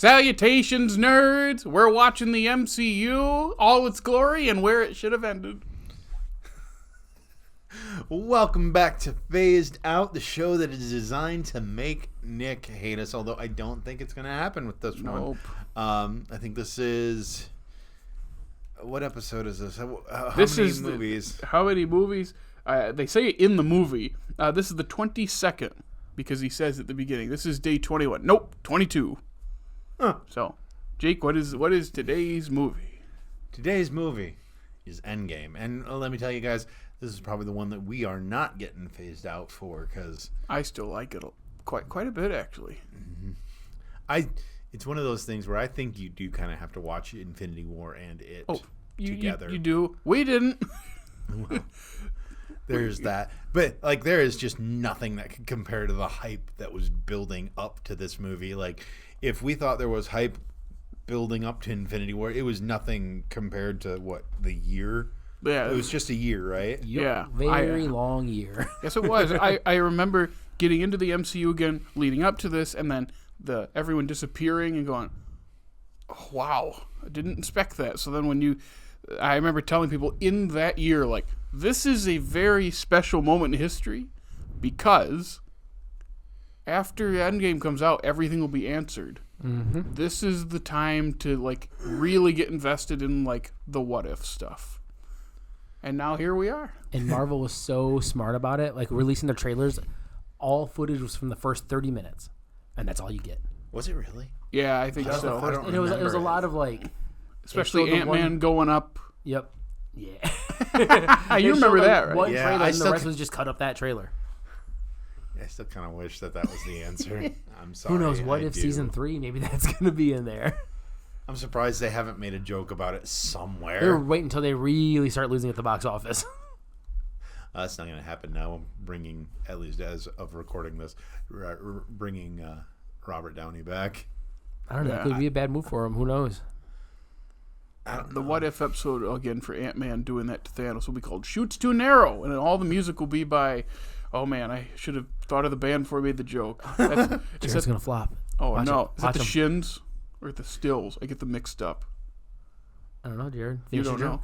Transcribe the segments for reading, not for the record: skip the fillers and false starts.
Salutations, nerds! We're watching the MCU, all its glory, and where it should have ended. Welcome back to Phased Out, the show that is designed to make Nick hate us, although I don't think it's going to happen with this one. I think this is... What episode is this? How many movies? How many movies? They say it in the movie. This is the 22nd, because he says at the beginning. This is day 21. Nope, 22. Huh. So, Jake, what is today's movie? Today's movie is Endgame. And let me tell you guys, this is probably the one that we are not getting phased out for, because... I still like it quite a bit, actually. Mm-hmm. It's one of those things where I think you do kind of have to watch Infinity War and it together. You do. We didn't. Well, there's that. But, like, there is just nothing that could compare to the hype that was building up to this movie. Like, if we thought there was hype building up to Infinity War, it was nothing compared to, the year? Yeah. It was just a year, right? Yeah. Very long year. Yes, it was. I remember getting into the MCU again, leading up to this, and then everyone disappearing and going, oh, wow, I didn't expect that. So then I remember telling people in that year, like, this is a very special moment in history because after Endgame comes out, everything will be answered. Mm-hmm. This is the time to, like, really get invested in, like, the what if stuff. And now here we are. And Marvel was so smart about it, like releasing their trailers. All footage was from the first 30 minutes. And that's all you get. Was it really? Yeah, I think so. And it was a lot of, like... Especially Ant-Man going up. Yep. Yeah. You remember that, right? One trailer, and the rest was just cut up that trailer. I still kind of wish that was the answer. I'm sorry. Who knows? What if season 3, maybe that's going to be in there. I'm surprised they haven't made a joke about it somewhere. They're waiting until they really start losing at the box office. That's not going to happen now. I'm bringing, at least as of recording this, bringing Robert Downey back. I don't know. It could be a bad move for him. Who knows? The what if episode again for Ant-Man doing that to Thanos will be called "Shoots Too Narrow," and all the music will be by. Oh man, I should have thought of the band before I made the joke. Jared's gonna flop. Oh Watch no, it. is that the Shins or the Stills? I get them mixed up. I don't know, Jared. You Finish don't your know.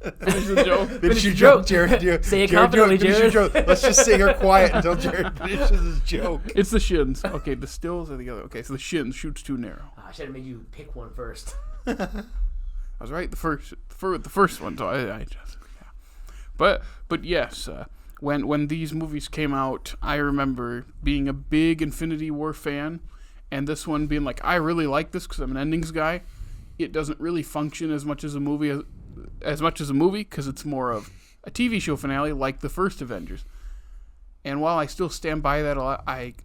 joke. Finish the joke. Finish your joke, Jared. Say it confidently, Jared. Let's just sit here quiet until Jared finishes his joke. It's the Shins. Okay, the Stills are the other. Okay, so the Shins shoots too narrow. I should have made you pick one first. I was right the first one, so I just yeah. But yes, when these movies came out, I remember being a big Infinity War fan, and this one being like, I really like this because I'm an endings guy. It doesn't really function as much as a movie because it's more of a TV show finale like the first Avengers. And while I still stand by that a lot, I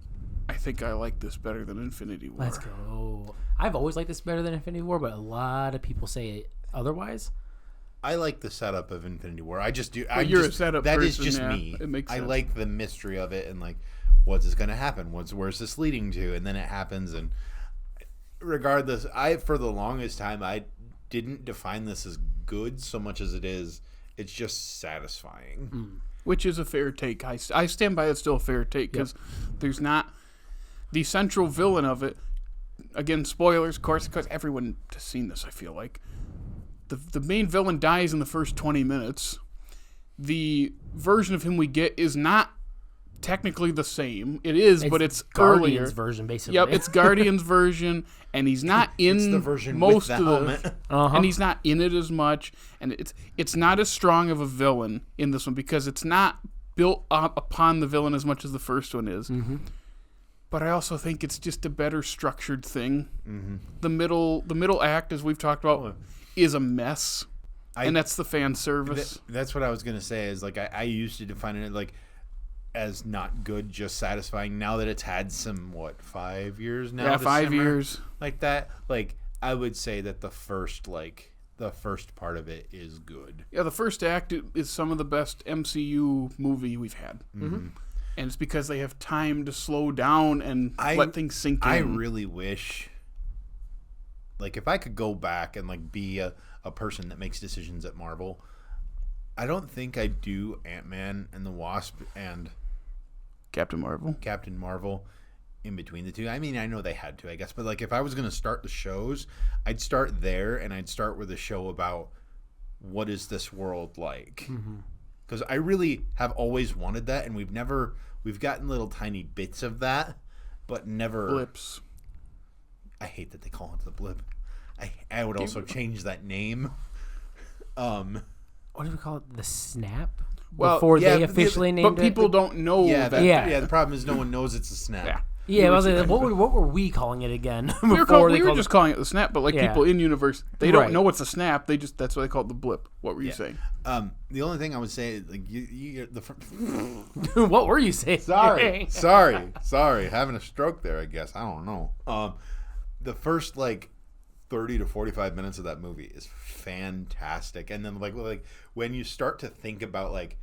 think I like this better than Infinity War. Let's go. I've always liked this better than Infinity War, but a lot of people say otherwise. I like the setup of Infinity War. I just do. You're a setup person. That is just me. It makes sense. I like the mystery of it and like, what's this going to happen? Where's this leading to? And then it happens. And regardless, for the longest time, I didn't define this as good so much as it's just satisfying. Which is a fair take. I stand by it's still a fair take because there's not the central villain of it. Again, spoilers, of course, because everyone has seen this, I feel like. The main villain dies in the first 20 minutes. The version of him we get is not technically the same. It is, but it's Guardians earlier. version, basically. Yep, it's Guardians version, and he's not in it's the version most with of the the helmet. and he's not in it as much, and it's not as strong of a villain in this one because it's not built up upon the villain as much as the first one is. Mm-hmm. But I also think it's just a better structured thing. Mm-hmm. The middle act, as we've talked about, is a mess, and that's the fan service. That's what I was gonna say. Is like I used to define it like as not good, just satisfying. Now that it's had some 5 years now, yeah, 5 years like that. Like I would say that the first part of it is good. Yeah, the first act is some of the best MCU movie we've had. Mm-hmm. And it's because they have time to slow down and let things sink in. I really wish, like, if I could go back and, like, be a person that makes decisions at Marvel, I don't think I'd do Ant-Man and the Wasp and Captain Marvel in between the two. I mean, I know they had to, I guess, but like if I was going to start the shows, I'd start there, and I'd start with a show about what is this world like, because I really have always wanted that, and we've gotten little tiny bits of that, but never Blips. I hate that they call it the blip. I would also change that name. What do we call it? The snap? Well, Before yeah, they officially named it? But people don't know Yeah, that. Yeah. The problem is no one knows it's a snap. Yeah. Yeah, I was like, what were we calling it again? We were Before they just called calling it the snap, but like Yeah. people in universe, they don't Right. know what's a snap. That's why they call it the blip. What were you saying? The only thing I would say, like What were you saying? sorry, having a stroke there. I guess I don't know. The first like 30 to 45 minutes of that movie is fantastic, and then like when you start to think about like,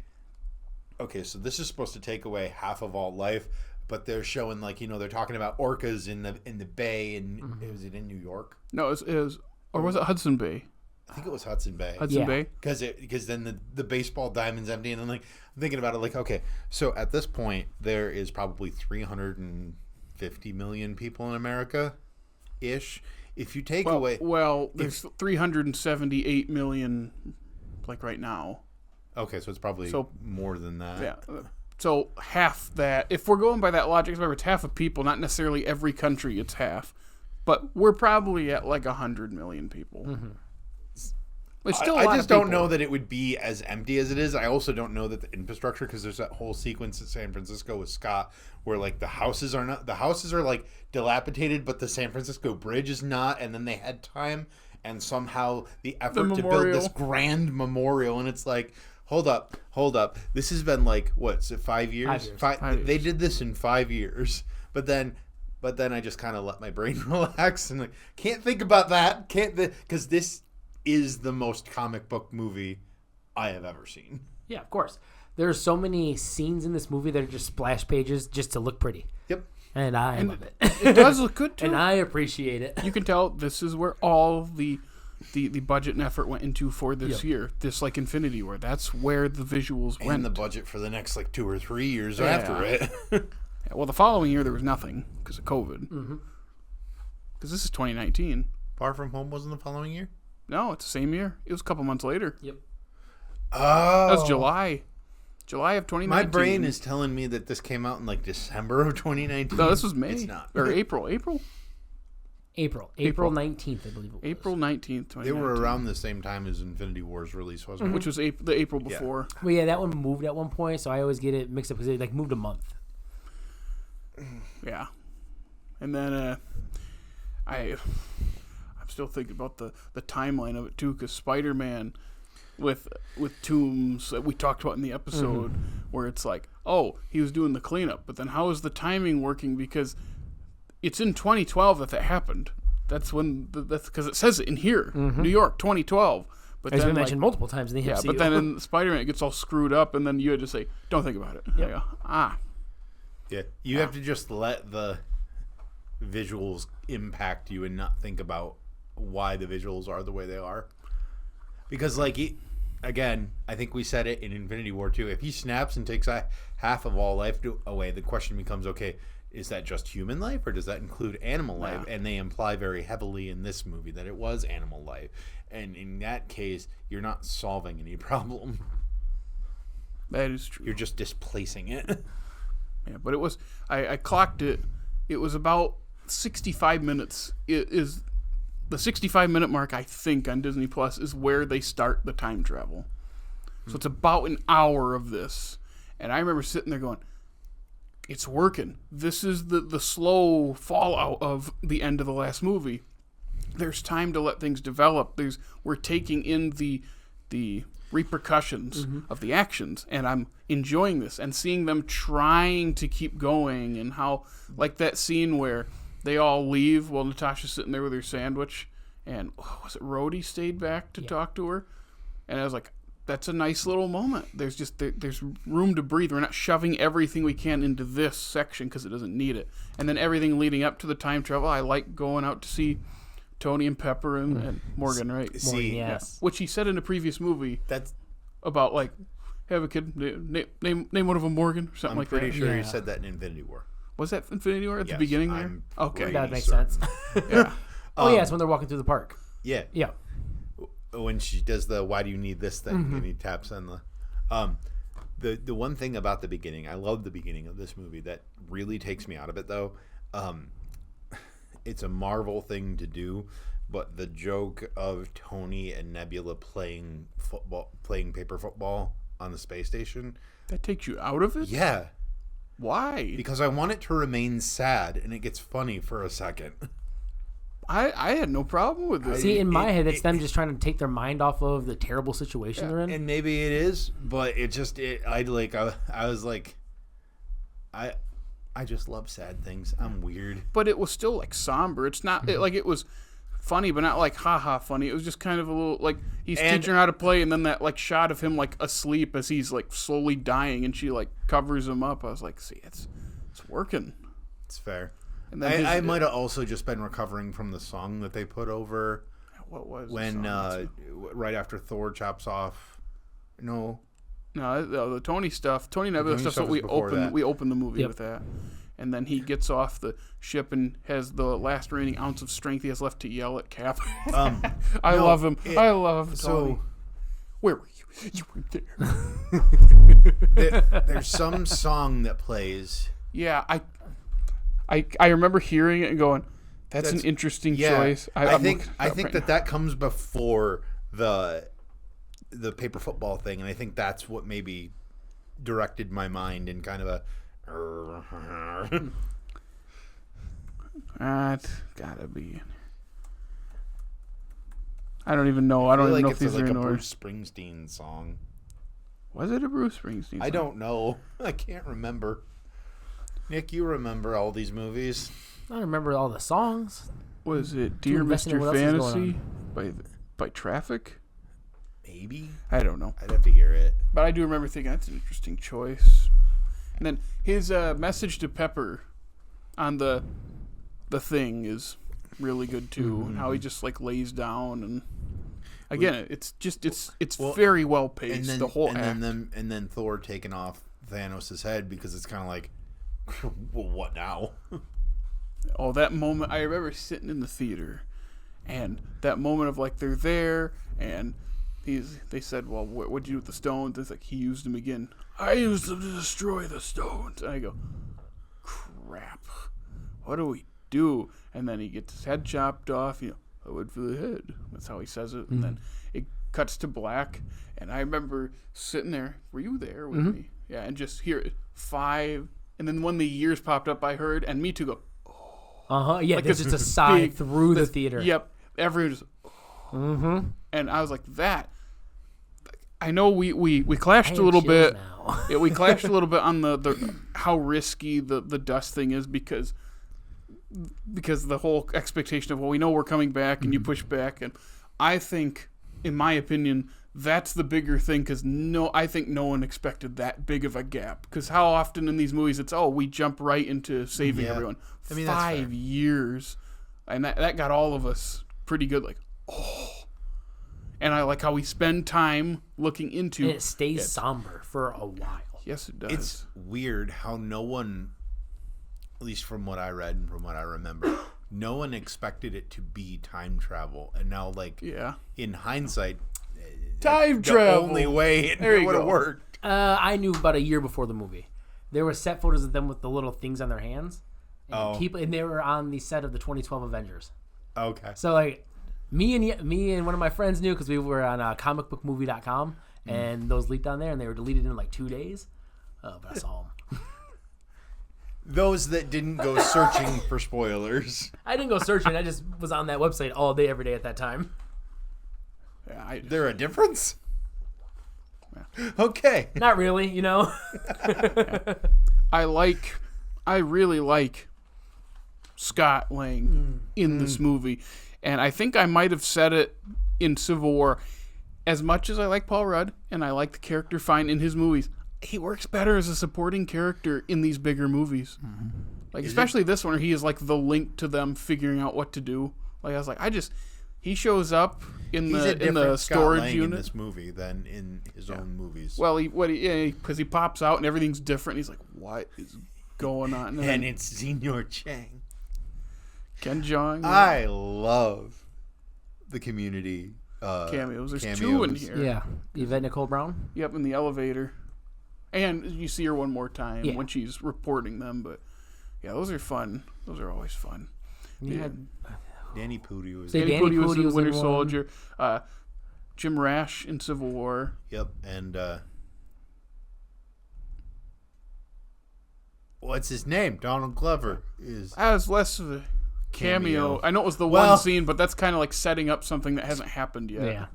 okay, so this is supposed to take away half of all life, but they're showing like they're talking about orcas in the bay, and was it in New York? No, it was or was it Hudson Bay? I think it was Hudson Bay. Hudson Bay. Because then the baseball diamond's empty, and then like I'm thinking about it like, okay, so at this point there is probably 350 million people in America, ish. If you take away, there's 378 million, like right now. okay, so it's probably more than that. Yeah. So half that. If we're going by that logic, remember it's half of people, not necessarily every country. It's half, but we're probably at like 100 million people. It's still. I just don't know that it would be as empty as it is. I also don't know that the infrastructure, because there's that whole sequence in San Francisco with Scott where like the houses are like dilapidated, but the San Francisco Bridge is not, and then they had time and somehow the effort to build this grand memorial, and it's like, hold up. This has been like, what, is it 5 years? 5 years. They did this in 5 years, but then I just kind of let my brain relax and like, can't think about that. Because this is the most comic book movie I have ever seen. Yeah, of course. There's so many scenes in this movie that are just splash pages just to look pretty. Yep. And I love it. It does look good too. And I appreciate it. You can tell this is where all the budget and effort went into for this year. This like Infinity War. That's where the visuals went. And the budget for the next like 2 or 3 years after it. Yeah, well, the following year there was nothing because of COVID. Because this is 2019. Far From Home wasn't the following year? No, it's the same year. It was a couple months later. Yep. Oh. That was July of 2019. My brain is telling me that this came out in like December of 2019. No, this was May. It's not. Or April 19th, I believe it was. April 19th, 2019. They were around the same time as Infinity War's release, wasn't it? Which was the April before. Well, yeah, that one moved at one point, so I always get it mixed up because it like moved a month. Yeah. And then I'm still thinking about the timeline of it too, because Spider-Man with Toombs that we talked about in the episode, where it's like, oh, he was doing the cleanup, but then how is the timing working? Because it's in 2012 that happened. That's when that's because it says it in here, New York, 2012. But It's then been mentioned multiple times in the MCU. but then in Spider-Man it gets all screwed up, and then you had to say, don't think about it. Yep. I go, Yeah. You have to just let the visuals impact you and not think about why the visuals are the way they are. Because, like, again, I think we said it in Infinity War too. If he snaps and takes half of all life away, the question becomes, okay, is that just human life or does that include animal life? And they imply very heavily in this movie that it was animal life. And in that case, you're not solving any problem. that is true. You're just displacing it. Yeah, but it was I clocked it. It was about 65 minutes. It is the 65-minute mark, I think, on Disney Plus is where they start the time travel. So it's about an hour of this. And I remember sitting there going, it's working. This is the slow fallout of the end of the last movie. There's time to let things develop. We're taking in the repercussions of the actions, and I'm enjoying this and seeing them trying to keep going, and how, like that scene where they all leave while Natasha's sitting there with her sandwich, and was it Rhodey stayed back to talk to her? And I was like, that's a nice little moment. There's just there's room to breathe. We're not shoving everything we can into this section because it doesn't need it. And then everything leading up to the time travel, I like going out to see Tony and Pepper and Morgan, right? Morgan, yes. Which he said in a previous movie That's about, like, have a kid, name one of them Morgan or something I'm like pretty that. sure Yeah. you said that in Infinity War. Was that Infinity War at the Yes, beginning there? I'm Okay. pretty That makes certain. sense. Yeah. Oh, yeah, it's when they're walking through the park. Yeah. Yeah. When she does the "Why do you need this thing?" and he taps on the one thing about the beginning, I love the beginning of this movie that really takes me out of it though. It's a Marvel thing to do, but the joke of Tony and Nebula playing paper football on the space station. That takes you out of it? Yeah, Why? because I want it to remain sad, and it gets funny for a second. I had no problem with it. See, in my head, it's them just trying to take their mind off of the terrible situation they're in. And maybe it is, but I was like, I just love sad things. I'm weird. But it was still like somber. It's not like it was funny, but not like haha funny. It was just kind of a little like he's teaching her how to play, and then that like shot of him like asleep as he's like slowly dying, and she like covers him up. I was like, see, it's working. It's fair. And then I might have also just been recovering from the song that they put over what was when the song? right after Thor chops off. No, the Tony stuff, Tony Nebula Tony stuff. stuff So we was before that. opened the movie Yep. with that, and then he gets off the ship and has the last remaining ounce of strength he has left to yell at Cap. I no, love him. I love Tony. so Where were you? You weren't there. there's some song that plays. Yeah, I remember hearing it and going, "That's an interesting choice." I think that comes before the paper football thing, and I think that's what maybe directed my mind in kind of a. That's gotta be. I don't even know. I don't even know if these are in order. Bruce Springsteen song. Was it a Bruce Springsteen song? I don't know. I can't remember. Nick, you remember all these movies? I don't remember all the songs. Was it Dear investing in Mr. what else is Fantasy going by Traffic? Maybe. I don't know. I'd have to hear it. But I do remember thinking that's an interesting choice. And then his message to Pepper on the thing is really good too. And how he just like lays down and again, it's very well paced. And then, the whole act. and then Thor taking off Thanos' head because it's kind of like, well, what now? Oh, that moment! I remember sitting in the theater, and that moment of like they're there, and they said, "Well, what'd you do with the stones?" It's like he used them again. I used them to destroy the stones. And I go, crap! What do we do? And then he gets his head chopped off. You know, I went for the head. That's how he says it. And then it cuts to black, and I remember sitting there. Were you there with me? Yeah, and just hear it 5, and then when the years popped up, I heard, and me too go. Yeah, Like there's this just a sigh big- through the theater. Yep. Everyone just. And I was like, that. I know we clashed I a have little chills bit. now. Yeah, we clashed a little bit on the how risky the dust thing is because the whole expectation of, well, we know we're coming back and you push back. And I think, in my opinion, that's the bigger thing because I think no one expected that big of a gap. Because how often in these movies it's, we jump right into saving everyone. I mean, that's 5 fair. years. And that got all of us pretty good. Like, And I like how we spend time looking into And it stays somber for a while. Yes, it does. It's weird how no one, at least from what I read and from what I remember, no one expected it to be time travel. And now, like, in hindsight, time the travel. only way it would have worked. I knew about a year before the movie. There were set photos of them with the little things on their hands. And and they were on the set of the 2012 Avengers. Okay. So, like, me and one of my friends knew because we were on comicbookmovie.com, and those leaked on there, and they were deleted in like 2 days. But I saw them. Those that didn't go searching for spoilers. I didn't go searching. I just was on that website all day, every day at that time. Yeah, there a difference? Okay. Not really, you know. I really like Scott Lang in this movie, and I think I might have said it in Civil War. As much as I like Paul Rudd and I like the character fine in his movies, he works better as a supporting character in these bigger movies. Like especially this one where he is like the link to them figuring out what to do. Like I was like, he shows up in the storage unit in this movie than in his own movies. Well, because he pops out and everything's different. He's like, what is going on. And, And it's Senor Chang. Ken Jeong. I love the Community cameos. There's cameos. 2 in here. Yeah. Yvette Nicole Brown. Yep, in the elevator. And you see her one more time Yeah. when she's reporting them. But, yeah, those are fun. Those are always fun. You Yeah. had Danny Pudi was Danny Danny Pudi was Pudi in was Winter in one. Soldier. Jim Rash in Civil War. Yep, and what's his name? Donald Glover is. That was less of a cameo. I know it was the Well- one scene, but that's kind of like setting up something that hasn't happened yet. Yeah.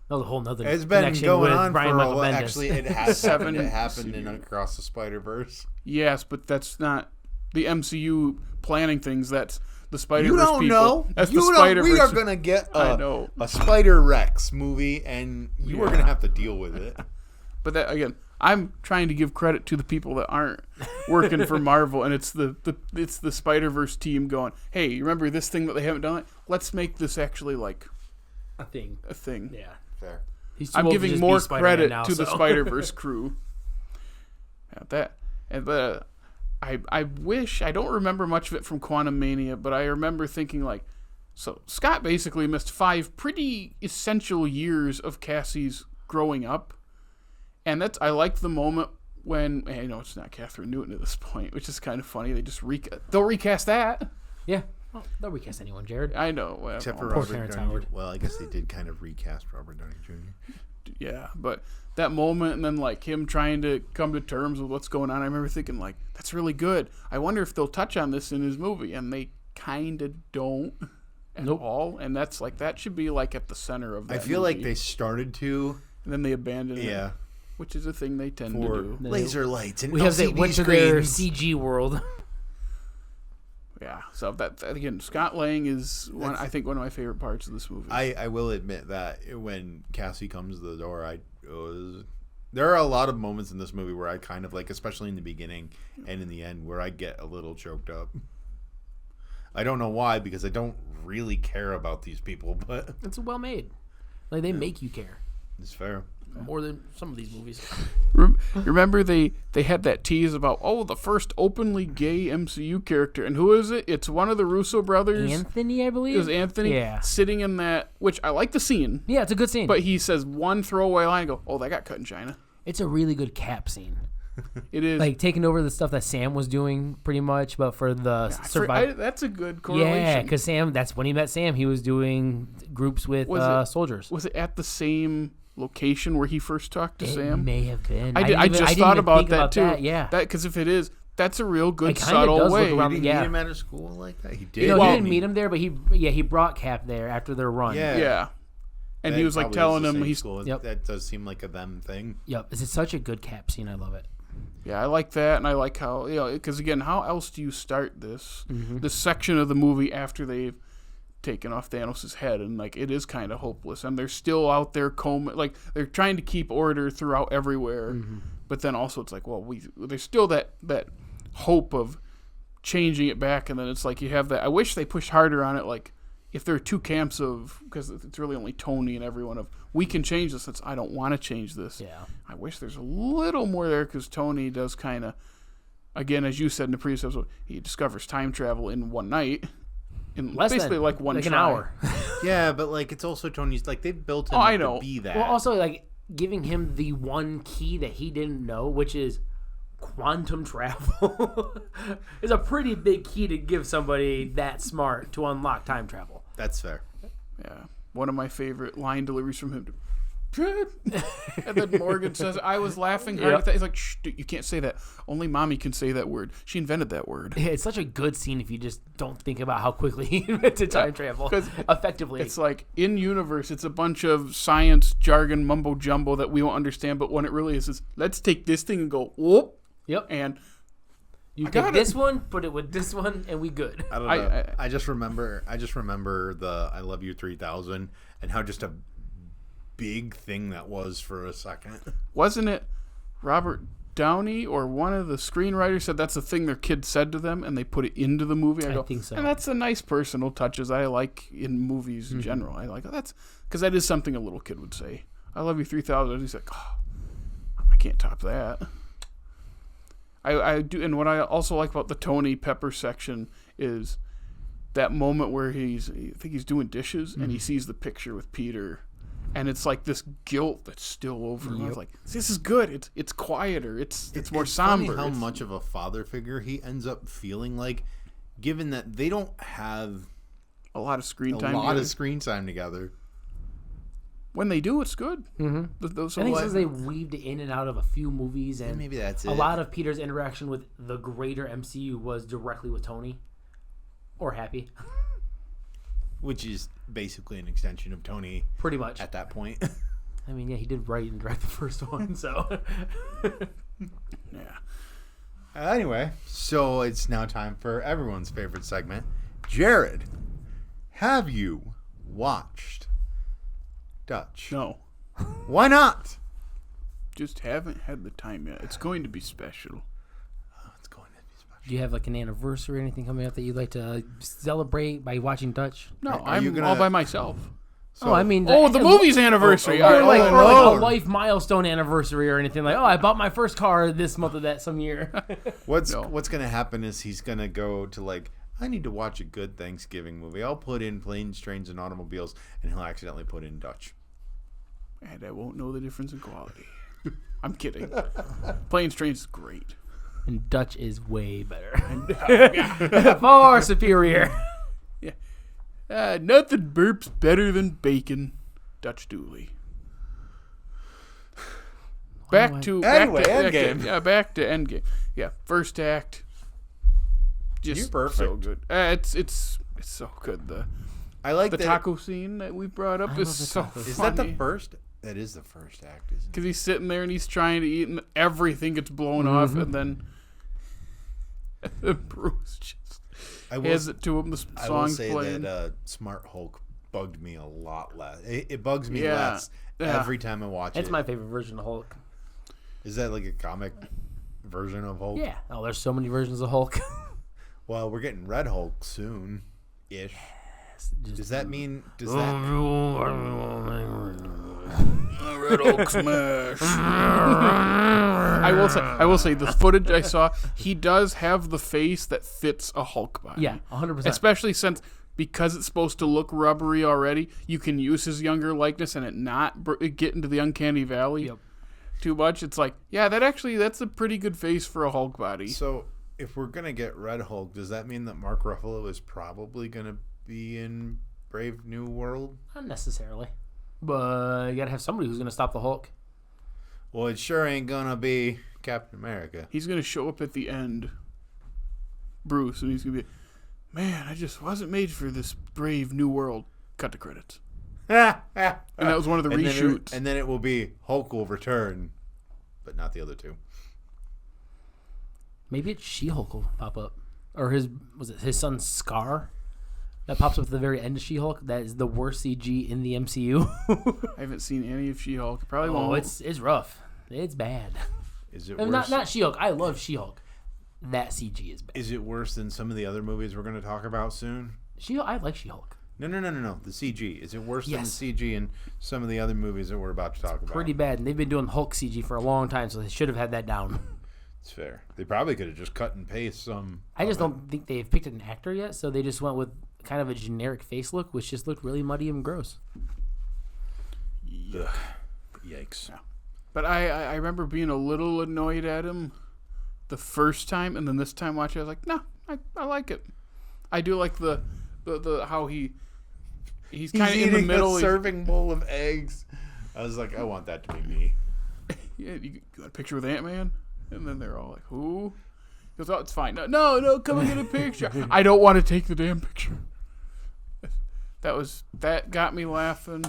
That was a whole nother It's been connection going with on Brian for a Michael while. Bendis. Actually, it has 7 it happened in Across the Spider-Verse. Yes, but that's not the MCU planning things. That's the Spider-Verse You don't people. know. That's You the don't. Spider-Verse. We are gonna get I know. a Spider-Rex movie, and you are Yeah. gonna have to deal with it. But that again, I'm trying to give credit to the people that aren't working for Marvel, and it's the Spider-Verse team going, "Hey, you remember this thing that they haven't done? Let's make this actually like a thing. a thing." Yeah. Fair. He's too I'm old to giving just more be Spider-Man credit now, to the so. Spider-Verse crew. I wish I don't remember much of it from Quantum Mania, but I remember thinking like, so Scott basically missed 5 pretty essential years of Cassie's growing up, and I liked the moment when it's not Catherine Newton at this point, which is kind of funny. They just they'll recast that. Yeah. Well, they'll recast anyone, Jared. I know, well, Except for Poor Robert Terrence Downey. Howard. Well, I guess they did kind of recast Robert Downey Jr. yeah, but that moment and then like him trying to come to terms with what's going on, I remember thinking like, that's really good. I wonder if they'll touch on this in his movie, and they kind of don't at all. And that's like that should be like at the center of that I feel like movie. they started to, And then they abandon it, yeah, which is a thing they tend for to do. laser lights and We have they LCD went to their screens. CG world. Yeah, so that again, Scott Lang is I think one of my favorite parts of this movie. I will admit that when Cassie comes to the door, there are a lot of moments in this movie where I kind of like, especially in the beginning and in the end, where I get a little choked up. I don't know why, because I don't really care about these people, but It's well made. Like they make you care it's fair. more than some of these movies. Remember they had that tease about the first openly gay MCU character, and who is it? It's one of the Russo brothers. Anthony, I believe. It was Anthony. Yeah. Sitting in that, which I like the scene, Yeah, it's a good scene. but he says one throwaway line. I go, oh, that got cut in China. It's a really good Cap scene. It is Like taking over the stuff that Sam was doing, pretty much, but for the survival. that's a good correlation. Yeah, because Sam, that's when he met Sam. He was doing groups with soldiers. Was it at the same location where he first talked to It Sam? may have been. I just didn't thought even about think that too. That, yeah. Because if it is, that's a real good It kinda subtle does look way. around- Did he yeah. meet him at a school like that? He did. he Well- didn't meet him there, but he brought Cap there after their run. Yeah. Yeah. And That he was like probably telling the him same he's school. Yep. That does seem like a them thing. Yep. It's such a good Cap scene. I love it. Yeah, I like that, and I like how because again, how else do you start this Mm-hmm. this section of the movie after they've taken off Thanos' head, and like it is kind of hopeless, and they're still out there like they're trying to keep order throughout everywhere, Mm-hmm. but then also it's like, well, there's still that hope of changing it back, and then it's like you have that. I wish they pushed harder on it, like if there are two camps of, because it's really only Tony and everyone of, we can change this. It's I don't want to change this. Yeah. I wish there's a little more there, because Tony does kind of, again, as you said in the previous episode, he discovers time travel in one night, in Less basically than, like one an try. hour. Yeah, but like it's also Tony's. Like they've built him I up know. to be that. Well, also like giving him the one key that he didn't know, which is quantum travel, is a pretty big key to give somebody that smart to unlock time travel. That's fair. Yeah, one of my favorite line deliveries from him. And then Morgan says, "I was laughing hard at that." He's like, "Shh, dude, you can't say that. Only mommy can say that word. She invented that word." Yeah, it's such a good scene if you just don't think about how quickly he invented time travel. 'cause Effectively, It's like in universe, it's a bunch of science jargon mumbo jumbo that we won't understand. But when it really is, let's take this thing and go whoop, yep. and You got take it. this one, put it with this one, and we good. I don't know. I just remember the "I Love You 3000" and how just a big thing that was for a second. wasn't it Robert Downey or one of the screenwriters said that's the thing their kid said to them, and they put it into the movie. I think so. And that's a nice personal touches I like in movies in general. I like that's because that is something a little kid would say. "I love you 3000." He's like, oh, I can't top that. I do, and what I also like about the Tony Pepper section is that moment where I think he's doing dishes and he sees the picture with Peter, and it's like this guilt that's still over him. I was like, this is good. It's quieter. It's more somber. Funny how much of a father figure he ends up feeling like, given that they don't have a lot of screen time. Together. When they do, it's good. I think since they weaved in and out of a few movies, and maybe that's it. A lot of Peter's interaction with the greater MCU was directly with Tony or Happy, which is basically an extension of Tony, pretty much at that point. I mean, yeah, he did write and direct the first one, so yeah. Anyway, so it's now time for everyone's favorite segment. Jared, have you watched Dutch? No. Why not? Just haven't had the time yet. It's going to be special. Oh, it's going to be special. do you have like an anniversary or anything coming up that you'd like to celebrate by watching Dutch? No, Are you I'm gonna- all by myself. So, I mean, The movie's anniversary. or like no. a life milestone anniversary or anything like. Oh, I bought my first car this month of that some year. what's going to happen is he's going to go to like, I need to watch a good Thanksgiving movie. I'll put in Planes, Trains, and Automobiles, and he'll accidentally put in Dutch. And I won't know the difference in quality. I'm kidding. Planes, Trains is great. And Dutch is way better. Far superior. Nothing burps better than bacon. Dutch Dooley. Back to Endgame. Yeah, back to Endgame. Yeah, first act. Just You're perfect. so good. It's so good. I like The that taco scene that we brought up is love the so taco funny. Is that the first? That is the first act, isn't it? Because he's sitting there and he's trying to eat and everything gets blown off, and then Bruce just hands it to him. The I will song's say playing. that Smart Hulk bugged me a lot less. It bugs me Yeah. less Yeah. every time I watch It's it. my favorite version of Hulk. Is that like a comic version of Hulk? Yeah. Oh, there's so many versions of Hulk. Well, we're getting Red Hulk soon, ish. Does that mean? Does that? Red Hulk smash. I will say the footage I saw, he does have the face that fits a Hulk body. Yeah, 100%. Especially since because it's supposed to look rubbery already, you can use his younger likeness and it not get into the uncanny valley too much. It's like, yeah, that's a pretty good face for a Hulk body. So, if we're gonna get Red Hulk, does that mean that Mark Ruffalo is probably gonna be in Brave New World? Not necessarily. But you gotta have somebody who's gonna stop the Hulk. Well, it sure ain't gonna be Captain America. He's gonna show up at the end, Bruce, and he's gonna be, man, I just wasn't made for this Brave New World. Cut the credits. And that was one of the reshoots. And then it will be Hulk will return, but not the other two. Maybe it's She-Hulk will pop up. Or his son Scar? That pops up at the very end of She-Hulk. That is the worst CG in the MCU. I haven't seen any of She-Hulk. Probably Oh, won't. it's rough. It's bad. Is it And worse? not She-Hulk. I love She-Hulk. That CG is bad. Is it worse than some of the other movies we're going to talk about soon? I like She-Hulk. No. The CG. Is it worse Yes. than the CG in some of the other movies that we're about to talk about? Pretty bad. And they've been doing Hulk CG for a long time, so they should have had that down. It's fair. They probably could have just cut and paste some. I just don't think they've picked an actor yet, so they just went with kind of a generic face look, which just looked really muddy and gross. Ugh. Yikes. Yeah. But I remember being a little annoyed at him the first time, and then this time watching, I was like, no, I like it. I do like the how he's kind of in the middle. A serving bowl of eggs. I was like, I want that to be me. Yeah, you got a picture with Ant-Man? And then they're all like, who? He goes, oh, it's fine. No, come and get a picture. I don't want to take the damn picture. That got me laughing.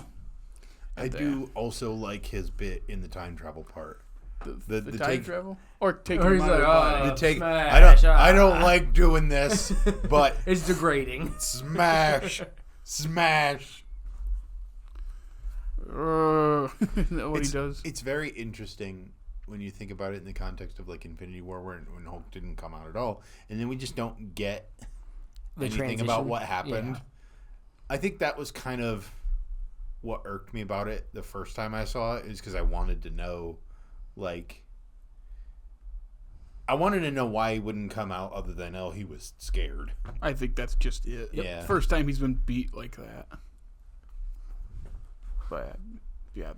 I do also like his bit in the time travel part. The time travel? Or take Or him he's out like, of body. The take. smash, I don't like doing this, but It's degrading. smash. Isn't that what he does? It's very interesting when you think about it in the context of like Infinity War, when Hulk didn't come out at all, and then we just don't get anything transition. about what happened. Yeah. I think that was kind of what irked me about it the first time I saw it, is because I wanted to know, like, I wanted to know why he wouldn't come out other than, he was scared. I think that's just it. Yeah. First time he's been beat like that. But yeah,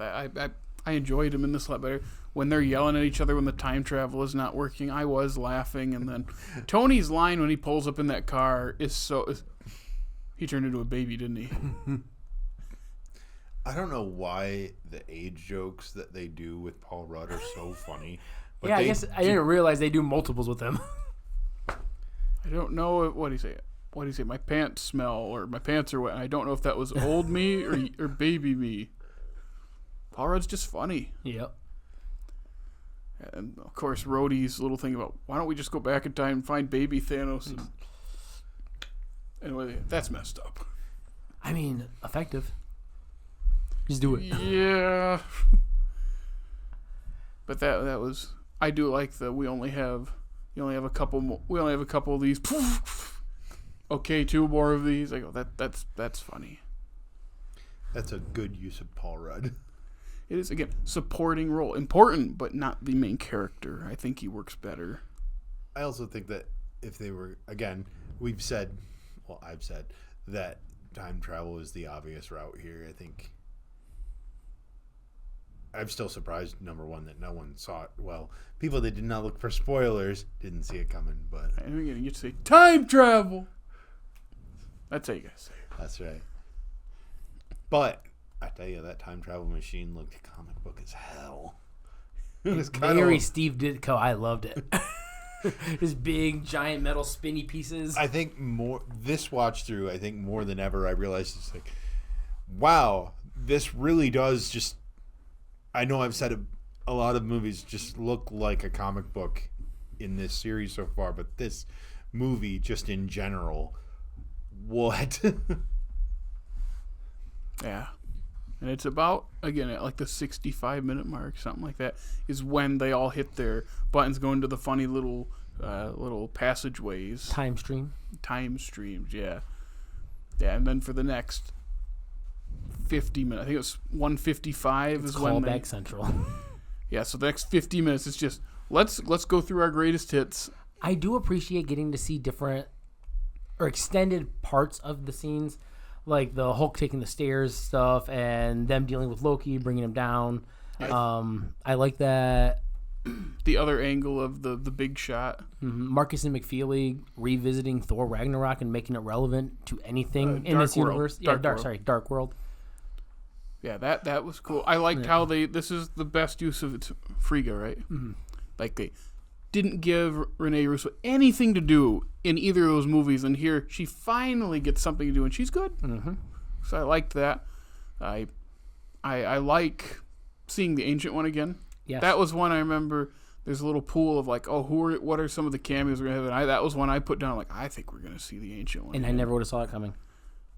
I enjoyed him in this a lot better. When they're yelling at each other when the time travel is not working, I was laughing. And then Tony's line when he pulls up in that car he turned into a baby, didn't he? I don't know why the age jokes that they do with Paul Rudd are so funny. But I guess I didn't realize they do multiples with him. I don't know what do you say. What do you say? My pants smell, or my pants are wet. And I don't know if that was old me or baby me. Paul Rudd's just funny. Yep. And of course, Rhodey's little thing about why don't we just go back in time and find baby Thanos? And anyway, that's messed up. I mean, effective. Just do it. Yeah. But that was. I do like we only have a couple more. We only have a couple of these. Okay, 2 more of these. I go that's funny. That's a good use of Paul Rudd. It is, again, supporting role, important but not the main character. I think he works better. I also think that if they were, again, I've said that time travel is the obvious route here. I think I'm still surprised, number one, that no one saw it. Well, people that did not look for spoilers didn't see it coming, but... And again, you say, time travel! That's how you guys say it. That's right. But, I tell you, that time travel machine looked comic book as hell. It was very Steve Ditko. I loved it. His big, giant metal spinny pieces. I think this watch through, I think more than ever, I realized it's like, wow, this really does just... I know I've said a lot of movies just look like a comic book in this series so far, but this movie, just in general, what? Yeah. And it's about, again, at like the 65-minute mark, something like that, is when they all hit their buttons, go into the funny little passageways. Time streams, yeah. Yeah, and then for the next 50 minutes, I think it was 155 is when callback central. Yeah, so the next 50 minutes is just, let's go through our greatest hits. I do appreciate getting to see different or extended parts of the scenes, like the Hulk taking the stairs stuff and them dealing with Loki, bringing him down. I like that. The other angle of the big shot. Mm-hmm. Marcus and McFeely revisiting Thor Ragnarok and making it relevant to anything in this universe. Dark World. Yeah, that was cool. I liked how this is the best use of it's Frigga, right? Mm-hmm. Like they didn't give Renee Russo anything to do in either of those movies, and here she finally gets something to do, and she's good. Mm-hmm. So I liked that. I like seeing the Ancient One again. Yes. That was one I remember. There's a little pool of like, what are some of the cameos we're gonna have? And that was one I put down. Like, I think we're gonna see the Ancient One. And I never would have saw it coming.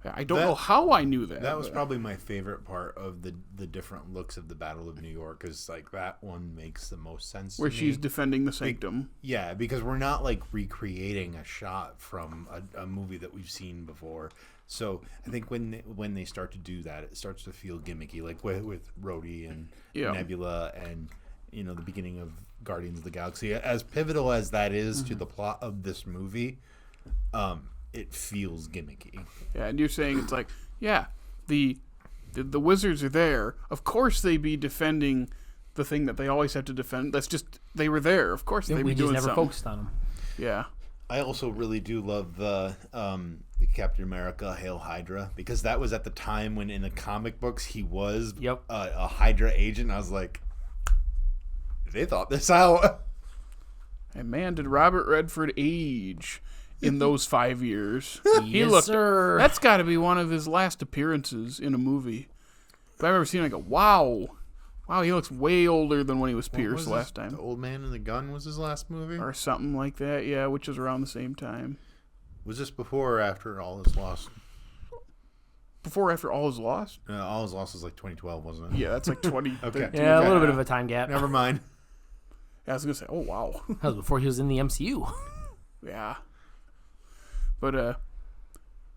I don't know how I knew that. That was probably my favorite part of the different looks of the Battle of New York, is like that one makes the most sense. Where to she's me. defending the Sanctum. Yeah, because we're not like recreating a shot from a movie that we've seen before. So I think when they start to do that, it starts to feel gimmicky, like with Rhodey and Nebula and the beginning of Guardians of the Galaxy. As pivotal as that is to the plot of this movie, it feels gimmicky. Yeah, and you're saying it's like, the wizards are there. Of course they'd be defending the thing that they always have to defend. That's just, they were there. Of course they'd be doing something. We just never focused on them. Yeah. I also really do love the Captain America Hail Hydra, because that was at the time when in the comic books he was a Hydra agent. I was like, they thought this out. And man, did Robert Redford age in those 5 years. Sir. That's got to be one of his last appearances in a movie. But I remember seeing him, I go, wow, he looks way older than when he was Pierce last time. The Old Man and the Gun was his last movie? Or something like that, yeah, which was around the same time. Was this before or after All Is Lost? Before or after All Is Lost? All Is Lost was like 2012, wasn't it? Yeah, that's like 20. Okay. Yeah, a little bit of a time gap. Never mind. I was going to say, oh, wow. That was before he was in the MCU. Yeah. But,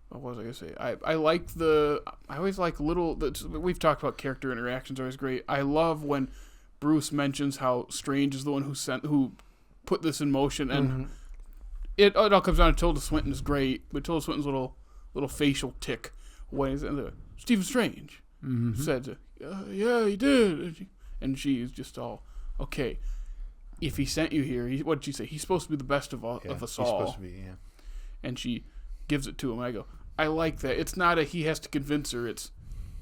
what was I going to say? I always like we've talked about character interactions, always great. I love when Bruce mentions how Strange is the one who put this in motion, and it all comes down to Tilda Swinton is great, but Tilda Swinton's little facial tick when he's in Stephen Strange said, yeah, he did, and she's just all, okay, if he sent you here, what did she say? He's supposed to be the best of us all. He's supposed to be, yeah. And she gives it to him. I go, I like that. It's not he has to convince her. It's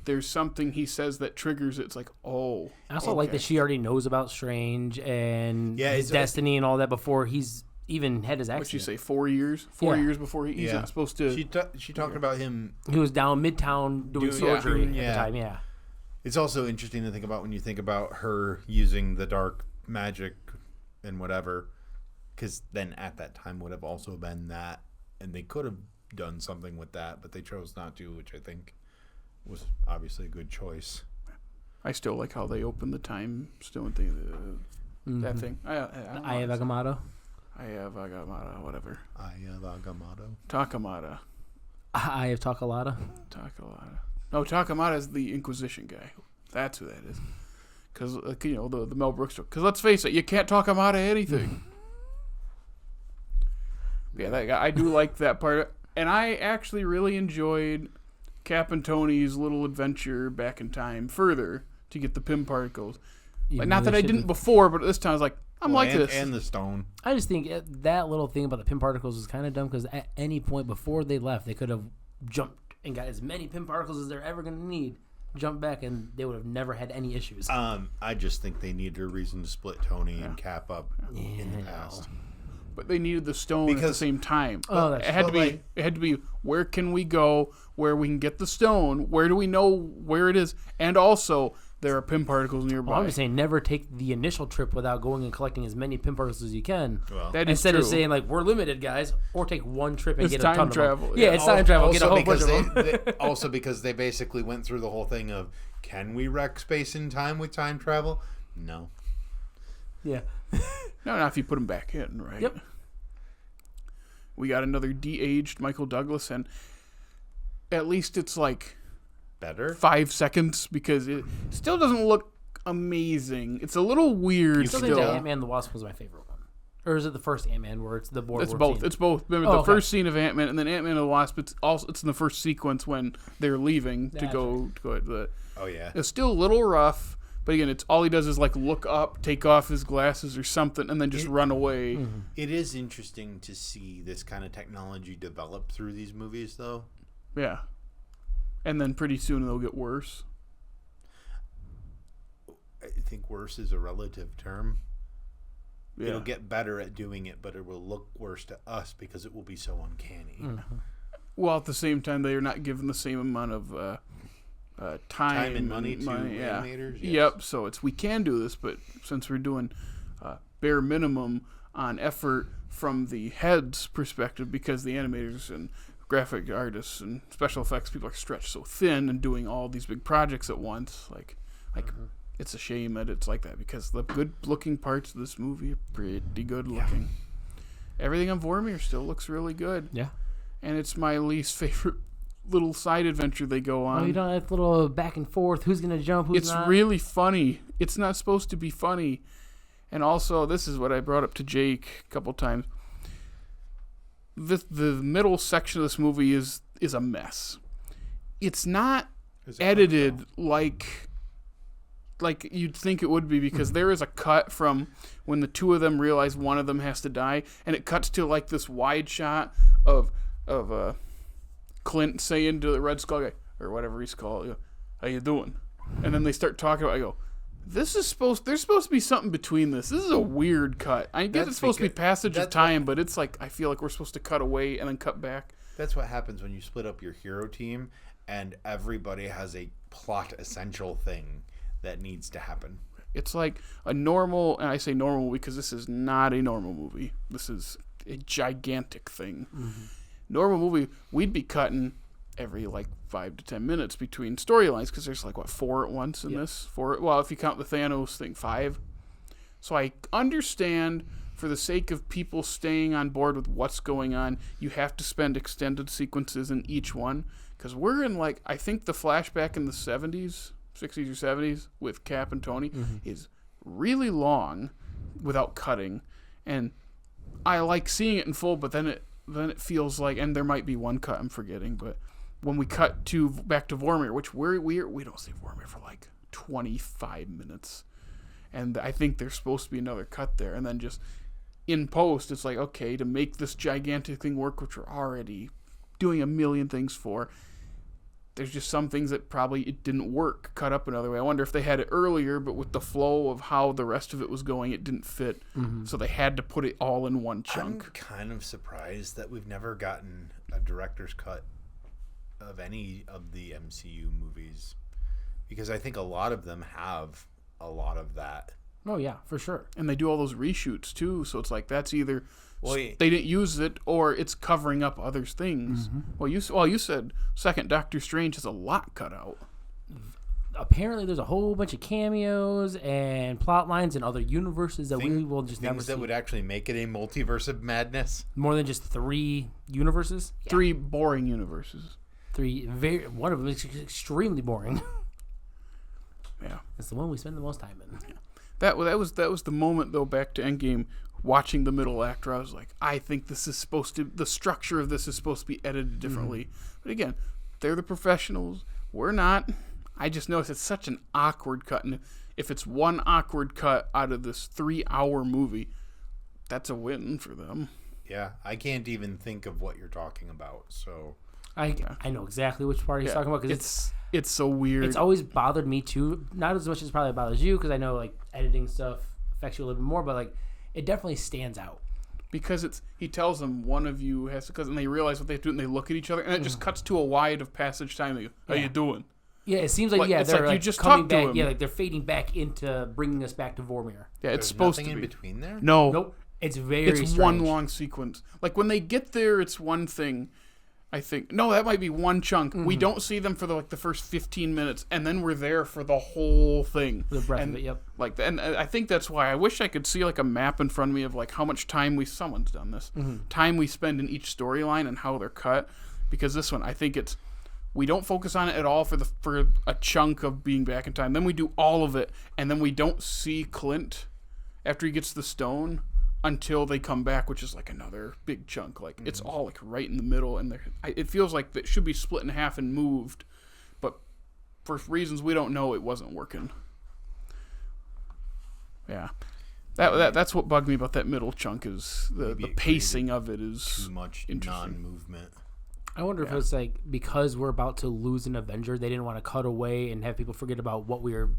there's something he says that triggers it. It's like, oh. I also like that she already knows about Strange and his destiny and all that before he's even had his accident. What'd she say? 4 years? 4 years before he's not supposed to. She talked about him. He was down Midtown doing surgery at the time, yeah. It's also interesting to think about when you think about her using the dark magic and whatever, because then at that time would have also been that, and they could have done something with that, but they chose not to, which I think was obviously a good choice. I still like how they open the time stone thing. That thing. I have Agamotto. I have Agamotto, whatever. I have Agamotto. Takamata. I have Takalata. No, Takamata is the Inquisition guy. That's who that is. Because, the Mel Brooks joke. Because let's face it, you can't talk him out of anything. Yeah, that guy, I do like that part. And I actually really enjoyed Cap and Tony's little adventure back in time further to get the Pym particles. Like, not that I didn't before, but this time I was like, this. And the stone. I just think that little thing about the Pym particles is kind of dumb because at any point before they left, they could have jumped and got as many Pym particles as they're ever going to need. Jump back and they would have never had any issues. I just think they needed a reason to split Tony and Cap up in the past. But they needed the stone at the same time. It had to be where can we go where we can get the stone? Where do we know where it is? And also there are Pym particles nearby. Well, I'm just saying never take the initial trip without going and collecting as many Pym particles as you can. Well, that instead is of saying like we're limited, guys, or take one trip and it's get a ton travel. of them. Yeah, it's time travel. Get a whole bunch of them. Also because they basically went through the whole thing of can we wreck space and time with time travel? No. Yeah. No, not if you put them back in, right? Yep. We got another de-aged Michael Douglas, and at least it's like better 5 seconds because it still doesn't look amazing. It's a little weird. Still think Ant-Man the Wasp was my favorite one, or is it the first Ant-Man where it's the board? It's both. Scene? It's both. Remember the first scene of Ant-Man and then Ant-Man and the Wasp. It's in the first sequence when they're leaving to go at the. Oh yeah. It's still a little rough, but again, it's all he does is like look up, take off his glasses or something, and then just run away. Mm-hmm. It is interesting to see this kind of technology develop through these movies, though. Yeah. And then pretty soon they'll get worse. I think worse is a relative term. Yeah. It'll get better at doing it, but it will look worse to us because it will be so uncanny. Mm-hmm. Well, at the same time, they are not given the same amount of time and money to animators. Yes. Yep. So we can do this, but since we're doing bare minimum on effort from the head's perspective, because the animators and graphic artists and special effects people are stretched so thin and doing all these big projects at once, like it's a shame that it's like that because the good looking parts of this movie are pretty good looking. Everything on Vormir still looks really good. Yeah. And it's my least favorite little side adventure they go on. Oh, you don't have little back and forth. Who's going to jump? Who's not? It's really funny. It's not supposed to be funny. And also, this is what I brought up to Jake a couple times. The middle section of this movie is a mess. It's not edited like you'd think it would be because there is a cut from when the two of them realize one of them has to die, and it cuts to like this wide shot of Clint saying to the Red Skull guy or whatever he's called, "How you doing?" And then they start talking about. I go, there's supposed to be something between this. This is a weird cut. I guess it's supposed to be passage of time, but it's like I feel like we're supposed to cut away and then cut back. That's what happens when you split up your hero team and everybody has a plot essential thing that needs to happen. It's like a normal, and I say normal because this is not a normal movie. This is a gigantic thing. Mm-hmm. Normal movie, we'd be cutting every 5 to 10 minutes between storylines because there's 4 at once in this. 4, well, if you count the Thanos thing, 5. So I understand for the sake of people staying on board with what's going on, you have to spend extended sequences in each one because we're in I think the flashback in the 60s or 70s with Cap and Tony is really long without cutting. and I like seeing it in full, but then it feels like, and there might be one cut I'm forgetting, but when we cut back to Vormir, which we don't see Vormir for like 25 minutes, and I think there's supposed to be another cut there, and then just in post, it's like, okay, to make this gigantic thing work, which we're already doing a million things for, there's just some things that probably it didn't work cut up another way. I wonder if they had it earlier, but with the flow of how the rest of it was going, it didn't fit. So they had to put it all in one chunk. I'm kind of surprised that we've never gotten a director's cut of any of the MCU movies, because I think a lot of them have a lot of that. Oh yeah, for sure. And they do all those reshoots too, so it's like that's either Well, they didn't use it or it's covering up other things. Well, you said second Doctor Strange has a lot cut out. Apparently, there's a whole bunch of cameos and plot lines in other universes that we will just never things see. that would actually make it a multiverse of madness. More than just 3 universes. 3 boring universes. 3 one of them is extremely boring. Yeah, It's the one we spend the most time in. that was the moment though. Back to Endgame, watching the middle act, where I was like, I think the structure of this is supposed to be edited differently. But again, they're the professionals. We're not. I just noticed it's such an awkward cut, and if it's one awkward cut out of this 3-hour movie, that's a win for them. Yeah, I can't even think of what you're talking about. So I know exactly which part he's talking about, because it's so weird. it's always bothered me too. Not as much as it probably bothers you, because I know like editing stuff affects you a little bit more, but like it definitely stands out. Because he tells them one of you has to, and they realize what they do, and they look at each other, and it just cuts to a wide of passage time. They go, how you doing? Yeah, it seems like it's they're like you like just coming talked to back. him. Yeah, like they're fading back into bringing us back to Vormir. Yeah, it's there's supposed nothing to be. in between there. No, Nope, it's very. it's strange. one long sequence. Like when they get there, it's one thing. I think no, that might be one chunk. We don't see them for the first 15 minutes, and then we're there for the whole thing. The breadth and of it, yep. Like, and I think that's why I wish I could see like a map in front of me of like how much time someone's done this, time we spend in each storyline and how they're cut. Because this one, I think we don't focus on it at all for a chunk of being back in time. Then we do all of it, and then we don't see Clint after he gets the stone until they come back, which is like another big chunk. Like it's all like right in the middle, and it feels like it should be split in half and moved, but for reasons we don't know, it wasn't working. Yeah, that's what bugged me about that middle chunk is the pacing of it is Too much interesting. non-movement. I wonder if it's like because we're about to lose an Avenger, they didn't want to cut away and have people forget about what we were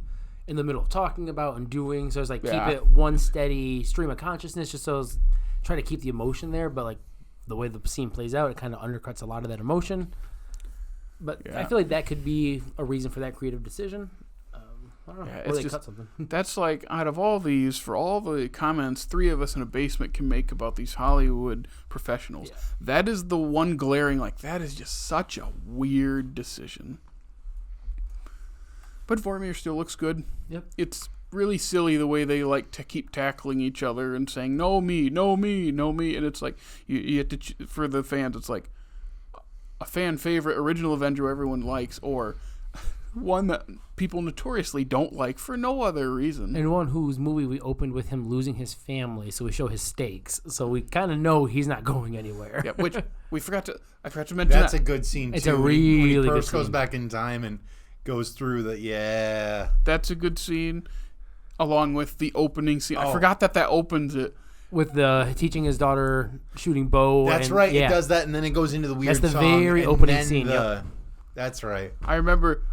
in the middle of talking about and doing. So it's like keep it one steady stream of consciousness, just so it's trying to keep the emotion there. But like the way the scene plays out, it kind of undercuts a lot of that emotion. But I feel like that could be a reason for that creative decision. I don't know. Yeah, Or it's they just- cut something. That's like, out of all these, for all the comments 3 of us in a basement can make about these Hollywood professionals, that is the one glaring, like, that is just such a weird decision. But Vormir still looks good. Yep. It's really silly the way they like to keep tackling each other and saying, no me, no me, no me. And it's like, you have to, for the fans, it's like a fan favorite original Avenger everyone likes, or one that people notoriously don't like for no other reason. And one whose movie we opened with him losing his family, so we show his stakes. So we kind of know he's not going anywhere. Yeah, which I forgot to mention. That's a good scene too. It's a when really he good first goes scene. back in time and goes through the That's a good scene, along with the opening scene. I Oh. forgot that opens it. With the teaching his daughter shooting bow. That's and, right. Yeah. It does that, and then it goes into the weird That's the song, very and opening then scene, yep. That's right. I remember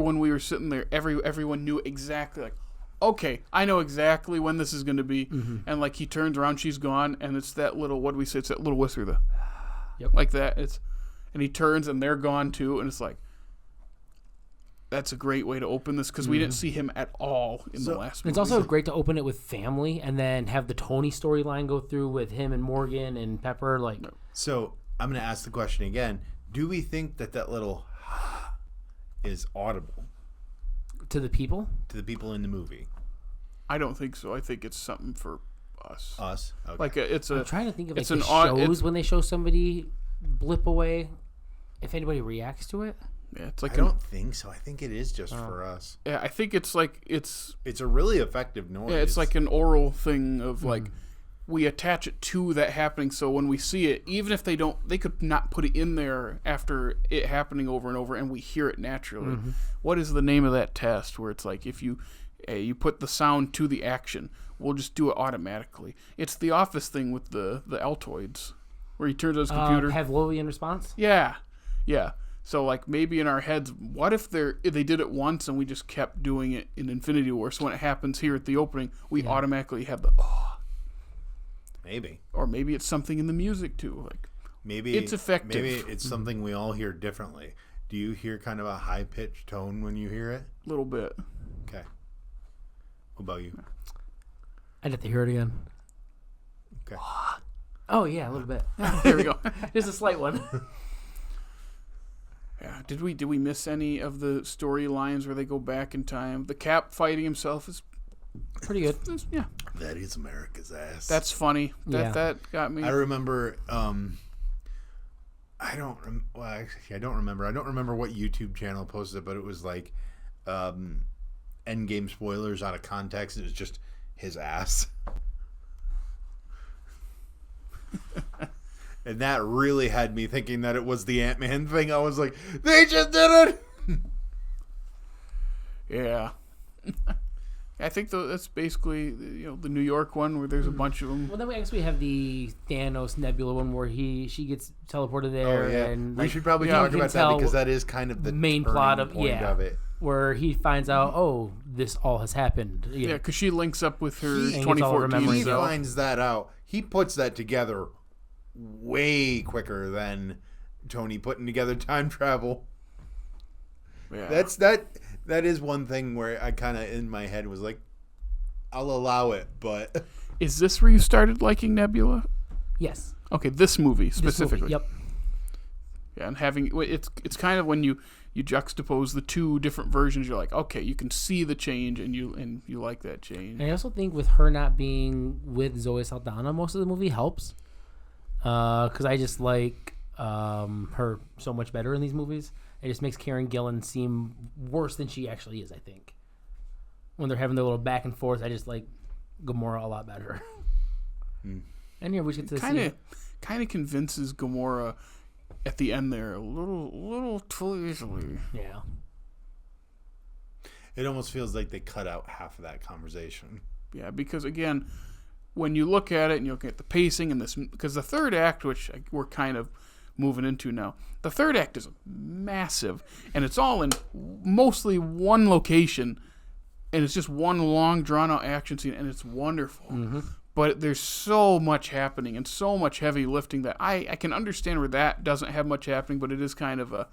when we were sitting there, everyone knew exactly, like, okay, I know exactly when this is going to be. And like he turns around, she's gone, and it's that little, what do we say? It's that little whisper, like that. And he turns, and they're gone too, and it's like, that's a great way to open this, because we didn't see him at all in the last movie. It's also great to open it with family and then have the Tony storyline go through with him and Morgan and Pepper. Like, So I'm going to ask the question again. Do we think that little is audible to the people. to the people in the movie? I don't think so. I think it's something for us. Us? Okay. Like it's I'm trying to think of like it's the an odd- shows when they show somebody blip away, if anybody reacts to it. yeah, it's like I don't think so. I think it is just for us. yeah, I think it's like it's It's a really effective noise. yeah, it's like an oral thing of like we attach it to that happening. So when we see it, even if they could not put it in there after it happening over and over, and we hear it naturally. Mm-hmm. What is the name of that test where it's like if you put the sound to the action, we'll just do it automatically? It's the Office thing with the Altoids, where he turns on his computer. Pavlovian response? Yeah. So like maybe in our heads, what if they did it once and we just kept doing it in Infinity War? So when it happens here at the opening, we automatically have the Maybe. Or maybe it's something in the music too. Like maybe it's effective. Maybe it's something we all hear differently. Do you hear kind of a high pitched tone when you hear it? A little bit. Okay. What about you? I'd have to hear it again. Okay. Oh yeah, a little bit. There we go. Just a slight one. Yeah. Did we miss any of the storylines where they go back in time? The Cap fighting himself is Pretty good. yeah. That is America's ass. That's funny. That got me. I remember. I don't remember. I don't remember what YouTube channel posted it, but it was like Endgame spoilers out of context. It was just his ass. And that really had me thinking that it was the Ant-Man thing. I was like, they just did it! Yeah. I think that's basically the New York one where there's a bunch of them. Well, then I guess we have the Thanos Nebula one where she gets teleported there. Oh, yeah. And we should probably talk about that because that is kind of the main plot of it. Where he finds out, this all has happened. Yeah, because she links up with her He gets all her 2014 memories He out. finds that out. He puts that together way quicker than Tony putting together time travel. Yeah. That is one thing where I kind of in my head was like, I'll allow it, but Is this where you started liking Nebula? Yes. Okay, this movie specifically. Yep. Yeah, and having it's kind of when you juxtapose the two different versions, you're like, okay, you can see the change, and you like that change. And I also think with her not being with Zoe Saldana, most of the movie helps. Because I just like her so much better in these movies. It just makes Karen Gillan seem worse than she actually is, I think. When they're having their little back and forth, I just like Gamora a lot better. And here we get to see kind of convinces Gamora at the end there a little too easily. Yeah. it almost feels like they cut out half of that conversation. Yeah, because again, when you look at it and you look at the pacing and this, because the third act, which we're kind of moving into now, the third act is massive, and it's all in mostly one location, and it's just one long, drawn-out action scene, and it's wonderful. Mm-hmm. But there's so much happening and so much heavy lifting that I can understand where that doesn't have much happening, but it is kind of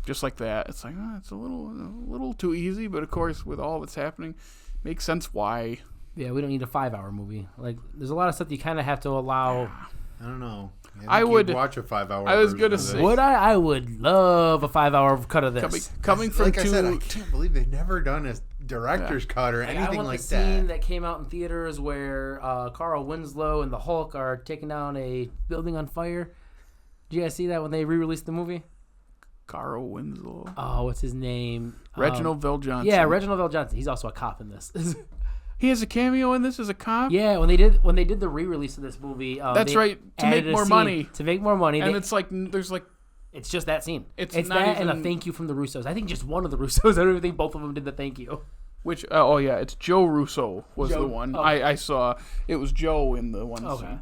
just like that. It's like, it's a little too easy, but of course, with all that's happening, makes sense why. Yeah, we don't need a 5-hour movie. Like, there's a lot of stuff you kind of have to allow. Yeah. I don't know. I would watch a 5-hour. I was gonna say, would I? I would love a 5-hour cut of this. Coming from like I said, I can't believe they've never done a director's cut or anything I want like the that. scene that came out in theaters where Carl Winslow and the Hulk are taking down a building on fire. Did you guys see that when they re-released the movie? Carl Winslow. Oh, what's his name? Reginald Vell Johnson. Yeah, Reginald Vell Johnson. He's also a cop in this. He has a cameo in this as a cop. Yeah, when they did the re-release of this movie, that's right, to make more money. To make more money, and it's like there's like it's just that scene. It's that not and even, a thank you from the Russos. I think just one of the Russos. I don't even think both of them did the thank you. Which it's Joe Russo was Joe, the one okay. I saw. It was Joe in the one Okay. scene.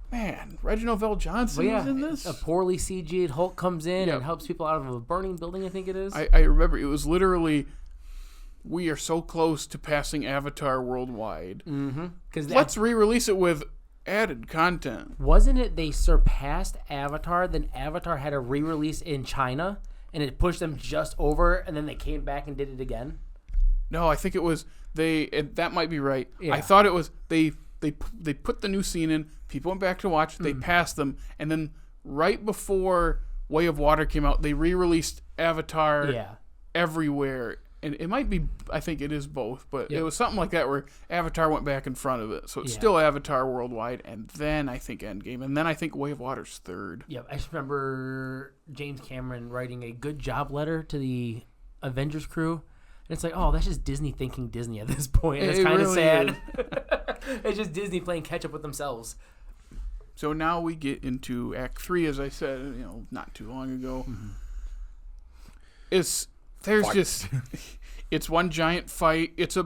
Man, Reginald Vell Johnson is in this. A poorly CG'd Hulk comes in Yep. and helps people out of a burning building. I think it is. I remember it was literally, we are so close to passing Avatar worldwide. Because Let's re-release it with added content. wasn't it they surpassed Avatar? Then Avatar had a re-release in China, and it pushed them just over, and then they came back and did it again. No, I think it was that might be right. Yeah. I thought it was they put the new scene in. People went back to watch. They passed them, and then right before Way of Water came out, they re-released Avatar everywhere. And it might be, I think it is both, but it was something like that where Avatar went back in front of it. So it's still Avatar worldwide, and then I think Endgame, and then I think Way of Water's third. Yep, I just remember James Cameron writing a good job letter to the Avengers crew. And it's like, oh, that's just Disney thinking Disney at this point. And it's kind of really sad. It's just Disney playing catch up with themselves. So now we get into Act 3, as I said, not too long ago. Mm-hmm. It's one giant fight. It's a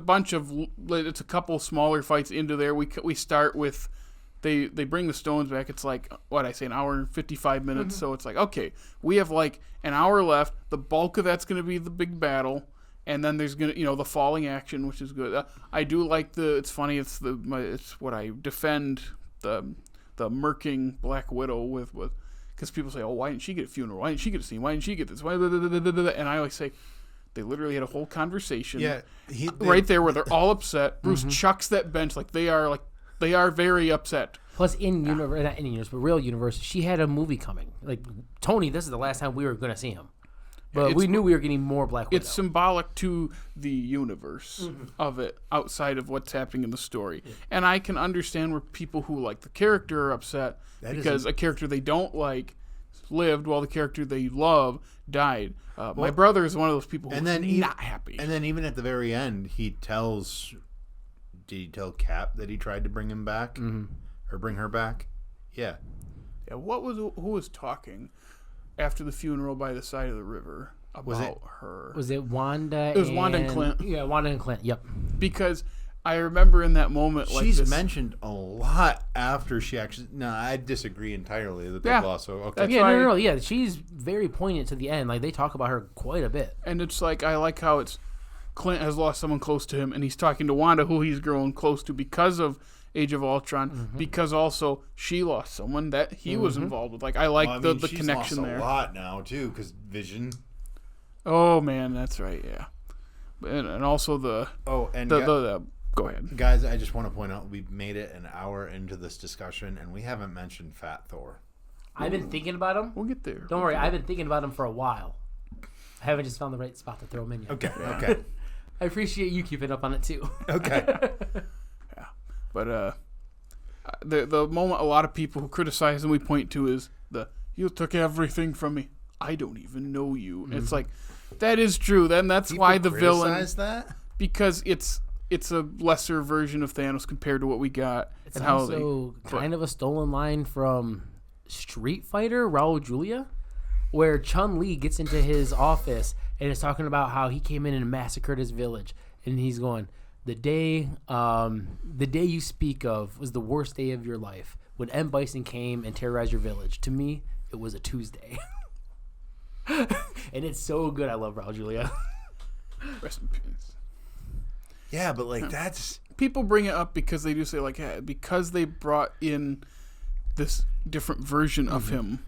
couple smaller fights into there. We start with, they bring the stones back. It's like, an hour and 55 minutes. Mm-hmm. So it's like, okay, we have like an hour left. The bulk of that's going to be the big battle. And then there's going to, the falling action, which is good. I do like it's funny. It's what I defend the murking Black Widow with, because people say, oh, why didn't she get a funeral? Why didn't she get a scene? Why didn't she get this? And I always say, they literally had a whole conversation. Yeah, right there where they're all upset. Bruce chucks that bench they are very upset. Plus, not in universe, but real universe, she had a movie coming. Like Tony, this is the last time we were going to see him. But we knew we were getting more Black Widow. It's symbolic to the universe of it, outside of what's happening in the story. Yeah. And I can understand where people who like the character are upset because a character they don't like lived while the character they love died. My brother is one of those people who's not happy. And then even at the very end, did he tell Cap that he tried to bring him back? Or bring her back? Yeah. Yeah. Who was talking after the funeral by the side of the river about her? Was it Wanda? It was Wanda and Clint. Yeah, Wanda and Clint. Yep. Because I remember in that moment, she's mentioned a lot after she actually. No, I disagree entirely with that law. So okay. No. Yeah, she's very poignant to the end. Like they talk about her quite a bit. And it's like I like how it's Clint has lost someone close to him, and he's talking to Wanda, who he's grown close to because of Age of Ultron, because also she lost someone that he was involved with. Like I like the connection there. She's lost a lot now too, because Vision. Oh man, that's right. Yeah, and also the go ahead, guys. I just want to point out we've made it an hour into this discussion, and we haven't mentioned Fat Thor. I've been thinking about him. We'll get there. Don't worry, I've been thinking about him for a while. I haven't just found the right spot to throw him in yet. Okay. I appreciate you keeping up on it too. Okay. But the moment a lot of people who criticize and we point to is you took everything from me. I don't even know you. Mm-hmm. It's like that is true. Then that's people why the villain that because it's a lesser version of Thanos compared to what we got. It's also kind of a stolen line from Street Fighter, Raul Julia, where Chun-Li gets into his office and is talking about how he came in and massacred his village, and he's going, the day you speak of was the worst day of your life when M. Bison came and terrorized your village. To me, it was a Tuesday. And it's so good. I love Raul Julia. Rest in peace. Yeah, but that's... People bring it up because they do say, because they brought in this different version of him,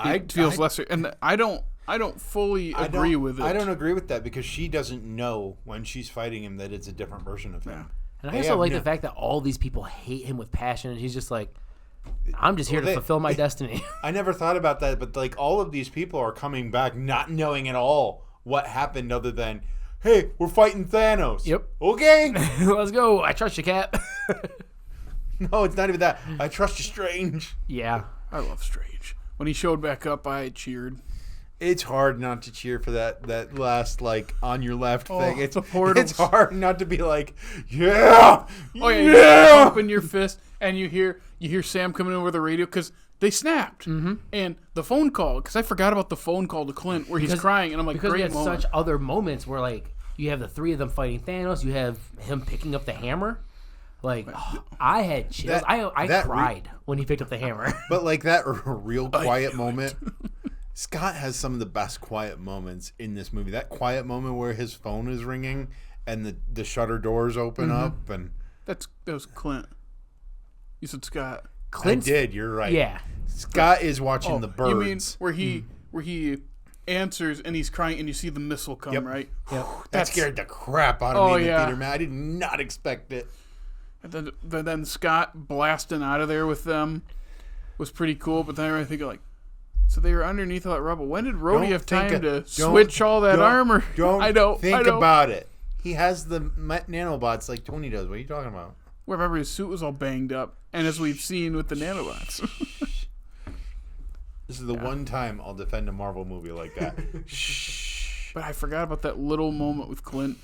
it feels lesser. And I don't fully agree with it. I don't agree with that because she doesn't know when she's fighting him that it's a different version of him. Yeah. And I also like the fact that all these people hate him with passion, and he's just like, I'm just here to fulfill my destiny. I never thought about that, but all of these people are coming back not knowing at all what happened other than, hey, we're fighting Thanos. Yep. Okay. Let's go. I trust you, Cap. No, it's not even that. I trust you, Strange. Yeah. I love Strange. When he showed back up, I cheered. It's hard not to cheer for that last on your left thing. It's hard not to be like, yeah. Oh yeah, you open your fist and you hear Sam coming over the radio because they snapped and the phone call because I forgot about the phone call to Clint where he's crying and I'm like, because great we had moment. Such other moments where you have the three of them fighting Thanos, you have him picking up the hammer. I had chills. I cried when he picked up the hammer. But that real quiet moment. Scott has some of the best quiet moments in this movie. That quiet moment where his phone is ringing and the shutter doors open up and that was Clint. You said Scott. I did. You're right. Yeah. Scott is watching the birds. You mean where he answers and he's crying and you see the missile come, right? Yep. That scared the crap out of me in the theater, man. I did not expect it. And then Scott blasting out of there with them was pretty cool. But then I think so they were underneath all that rubble. When did Rhodey have time to switch all that armor? Don't think about it. He has the nanobots like Tony does. What are you talking about? Remember, his suit was all banged up. And as we've seen with the nanobots. This is the one time I'll defend a Marvel movie like that. But I forgot about that little moment with Clint.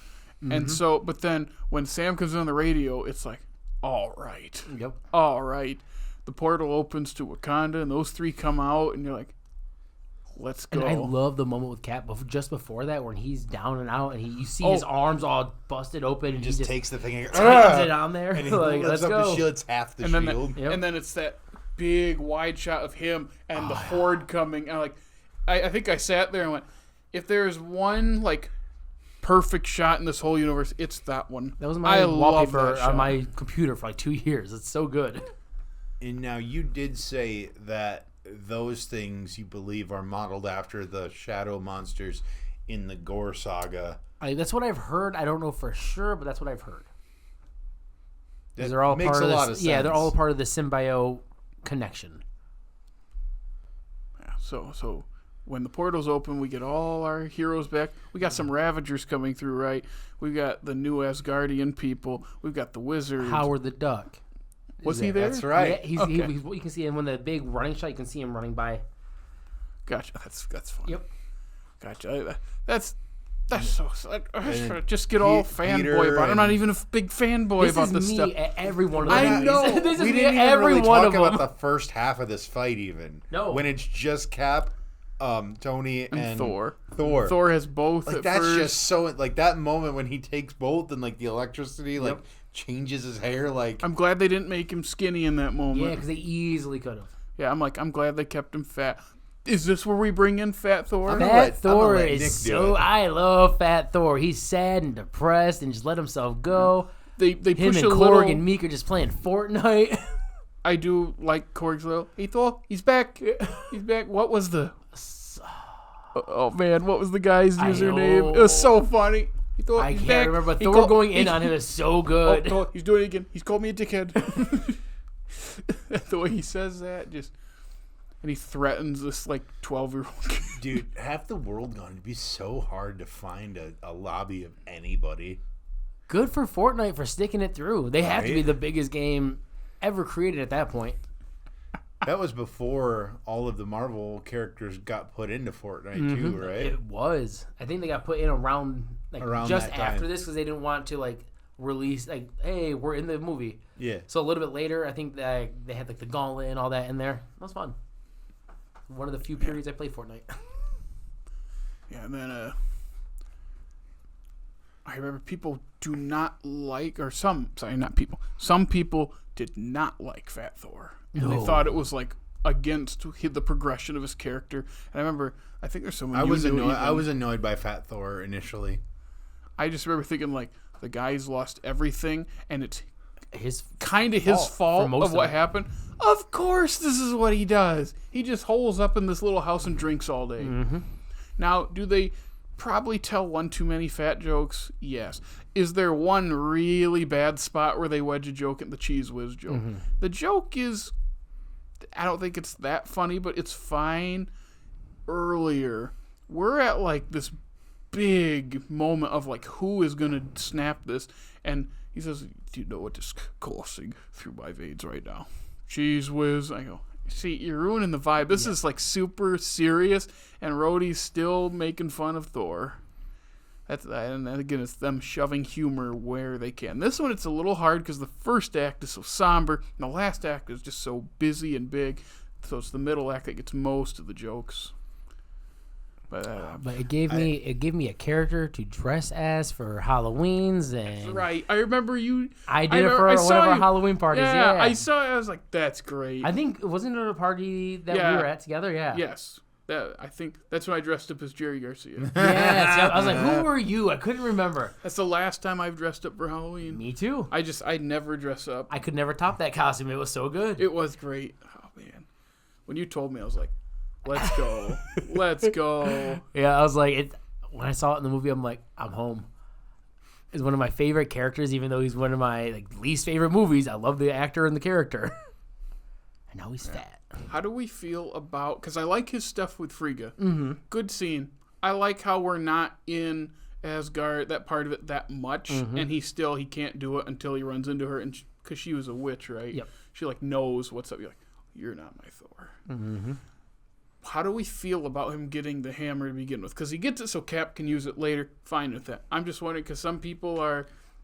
And so, but then when Sam comes on the radio, it's like, all right. Yep. All right. The portal opens to Wakanda, and those three come out, and you're like, let's go. And I love the moment with Cap just before that when he's down and out, and you see his arms all busted open, and he just takes the thing and tightens it on there. and he like, lifts let's up go. his shield. It's half the and then shield. and then it's that big wide shot of him and the horde coming. And I think I sat there and went, if there's one like perfect shot in this whole universe, it's that one. That was my wallpaper shot. on my computer for like 2 years. It's so good. And now you did say that those things you believe are modeled after the shadow monsters in the Gore saga. That's what I've heard. I don't know for sure, but that's what I've heard. That They're all makes part a of lot this, of sense. yeah, they're all part of the symbiote connection. Yeah, so when the portals open, we get all our heroes back. We got some Ravagers coming through, right? We've got the new Asgardian people. We've got the wizards. Howard the Duck. Was he there? That's right. Yeah, Okay. you can see him when the big running shot. You can see him running by. Gotcha. That's fun. Yep. Gotcha. That's so. Just get all fanboy about it. I'm not even a big fanboy This about is this me stuff. at every one of I them. know. This is We me didn't at even every really one talk of about them. the first half of this fight even. No. When it's just Cap, Tony, and Thor. Thor. Thor has both. Like at that's first. just so like that moment when he takes both and like the electricity like changes his hair like I'm glad they didn't make him skinny in that moment. Yeah, because they easily could have. Yeah, I'm glad they kept him fat. Is this where we bring in Fat Thor? Fat Thor let Nick is do so. it. I love Fat Thor. He's sad and depressed and just let himself go. They Him push and a Korg little. and Meek are just playing Fortnite. I do like Korg's little. Hey Thor, he's back. He's back. What was the? Oh man, what was the guy's username? It was so funny. He thought, I he's can't back. remember. He Thor called- going in he- on him is so Oh, good. Thor, he's doing it again. He's called me a dickhead. The way he says that, just and he threatens this like 12-year-old kid. dude, half the world gone. It'd be so hard to find a lobby of anybody. Good for Fortnite for sticking it through. They have to be Right? the biggest game ever created at that point. That was before all of the Marvel characters got put into Fortnite too, right? It was. I think they got put in around just that time. after this because they didn't want to like release like, hey, we're in the movie. Yeah. So a little bit later, I think that they had like the gauntlet and all that in there. That was fun. One of the few periods I played Fortnite. Yeah, and then I remember people do not like, or some people did not like Fat Thor. And they No. thought it was like against the progression of his character. And I remember, I think there's someone I was you knew annoyed. even- I was annoyed by Fat Thor initially. I just remember thinking like the guy's lost everything, and it's His kind of his for fault most of what it. happened. Of course, this is what he does. He just holes up in this little house and drinks all day. Mm-hmm. Now, do they probably tell one too many fat jokes? Yes. Is there one really bad spot where they wedge a joke at the Cheese Whiz joke? Mm-hmm. The joke is, I don't think it's that funny, but it's fine. Earlier, we're at like this big moment of like who is going to snap this, and he says, do you know what is coursing through my veins right now? Cheese Whiz. I go, see, you're ruining the vibe. This is like super serious, and Rhodey's still making fun of Thor. And then again, it's them shoving humor where they can. This one, it's a little hard because the first act is so somber, and the last act is just so busy and big. So it's the middle act that gets most of the jokes. But it gave me a character to dress as for Halloween's and right, I remember you. I did it for one of our Halloween parties. Yeah, I saw it. I was like, that's great. I think wasn't it a party that Yeah. we were at together? Yeah. Yes. I think that's when I dressed up as Jerry Garcia. Yes, I was like, who were you? I couldn't remember. That's the last time I've dressed up for Halloween. Me too. I never dress up. I could never top that costume. It was so good. It was great. Oh man, when you told me, I was like, let's go, let's go. Yeah, I was like, when I saw it in the movie, I'm like, I'm home. It's one of my favorite characters, even though he's one of my least favorite movies. I love the actor and the character. And now he's fat. How do we feel about? Because I like his stuff with Frigga. Mm-hmm. Good scene. I like how we're not in Asgard, that part of it, that much, Mm-hmm. and he can't do it until he runs into her, and because she was a witch, right? Yep. She like knows what's up. You're like, you're not my Thor. Mm-hmm. How do we feel about him getting the hammer to begin with? Because he gets it so Cap can use it later. Fine with that. I'm just wondering because some people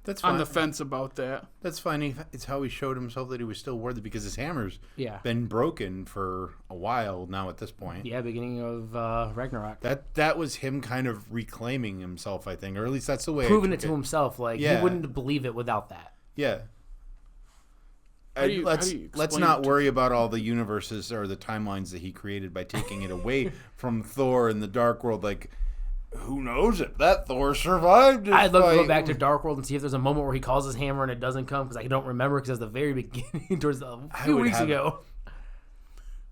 That's on fine. the fence about that. That's fine. It's how he showed himself that he was still worthy because his hammer's Yeah. been broken for a while now at this point. Yeah, beginning of Ragnarok. That was him kind of reclaiming himself, I think, or at least that's the way Proving it to himself. Like, Yeah. he wouldn't believe it without that. Yeah. How do you Let's explain not it to- worry about all the universes or the timelines that he created by taking it away from Thor in the Dark World. Like, who knows if that Thor survived this I'd love to fight. go back to Dark World and see if there's a moment where he calls his hammer and it doesn't come, because I don't remember, because it was the very beginning towards a few would weeks have- ago.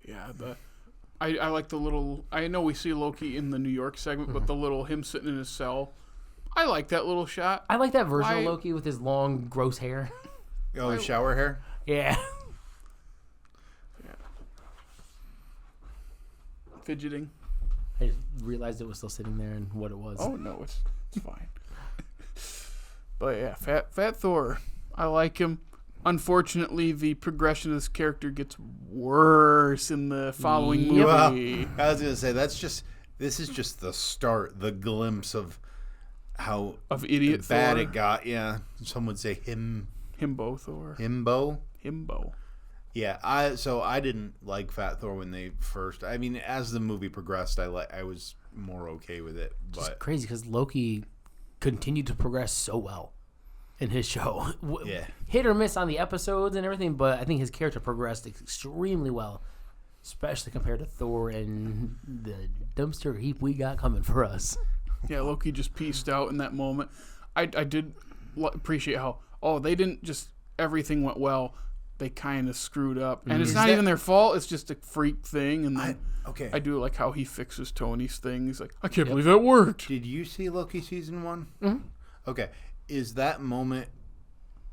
Yeah, I like the little. I know we see Loki in the New York segment, but the little him sitting in his cell. I like that little shot. I like that version Why- of Loki with his long, gross hair. Oh, his shower hair? Yeah. Fidgeting. I just realized it was still sitting there and what it was. Oh no, it's fine. But yeah, Fat Thor. I like him. Unfortunately, the progression of this character gets worse in the following Yep. movie. Well, I was gonna say this is just the start, the glimpse of how Of idiot bad Thor. it got. Yeah, some would say Himbo Thor. himbo. Himbo. Yeah, I didn't like Fat Thor when they first. I mean, as the movie progressed, I was more okay with it. It's But crazy because Loki continued to progress so well in his show. Yeah. Hit or miss on the episodes and everything, but I think his character progressed extremely well, especially compared to Thor and the dumpster heap we got coming for us. Yeah, Loki just pieced out in that moment. I did appreciate how, they didn't just, everything went well. They kind of screwed up. And it's Is not that- even their fault. It's just a freak thing. And then okay. I do like how he fixes Tony's things. Like, I can't believe that worked. Did you see Loki season 1? Mm-hmm. Okay, is that moment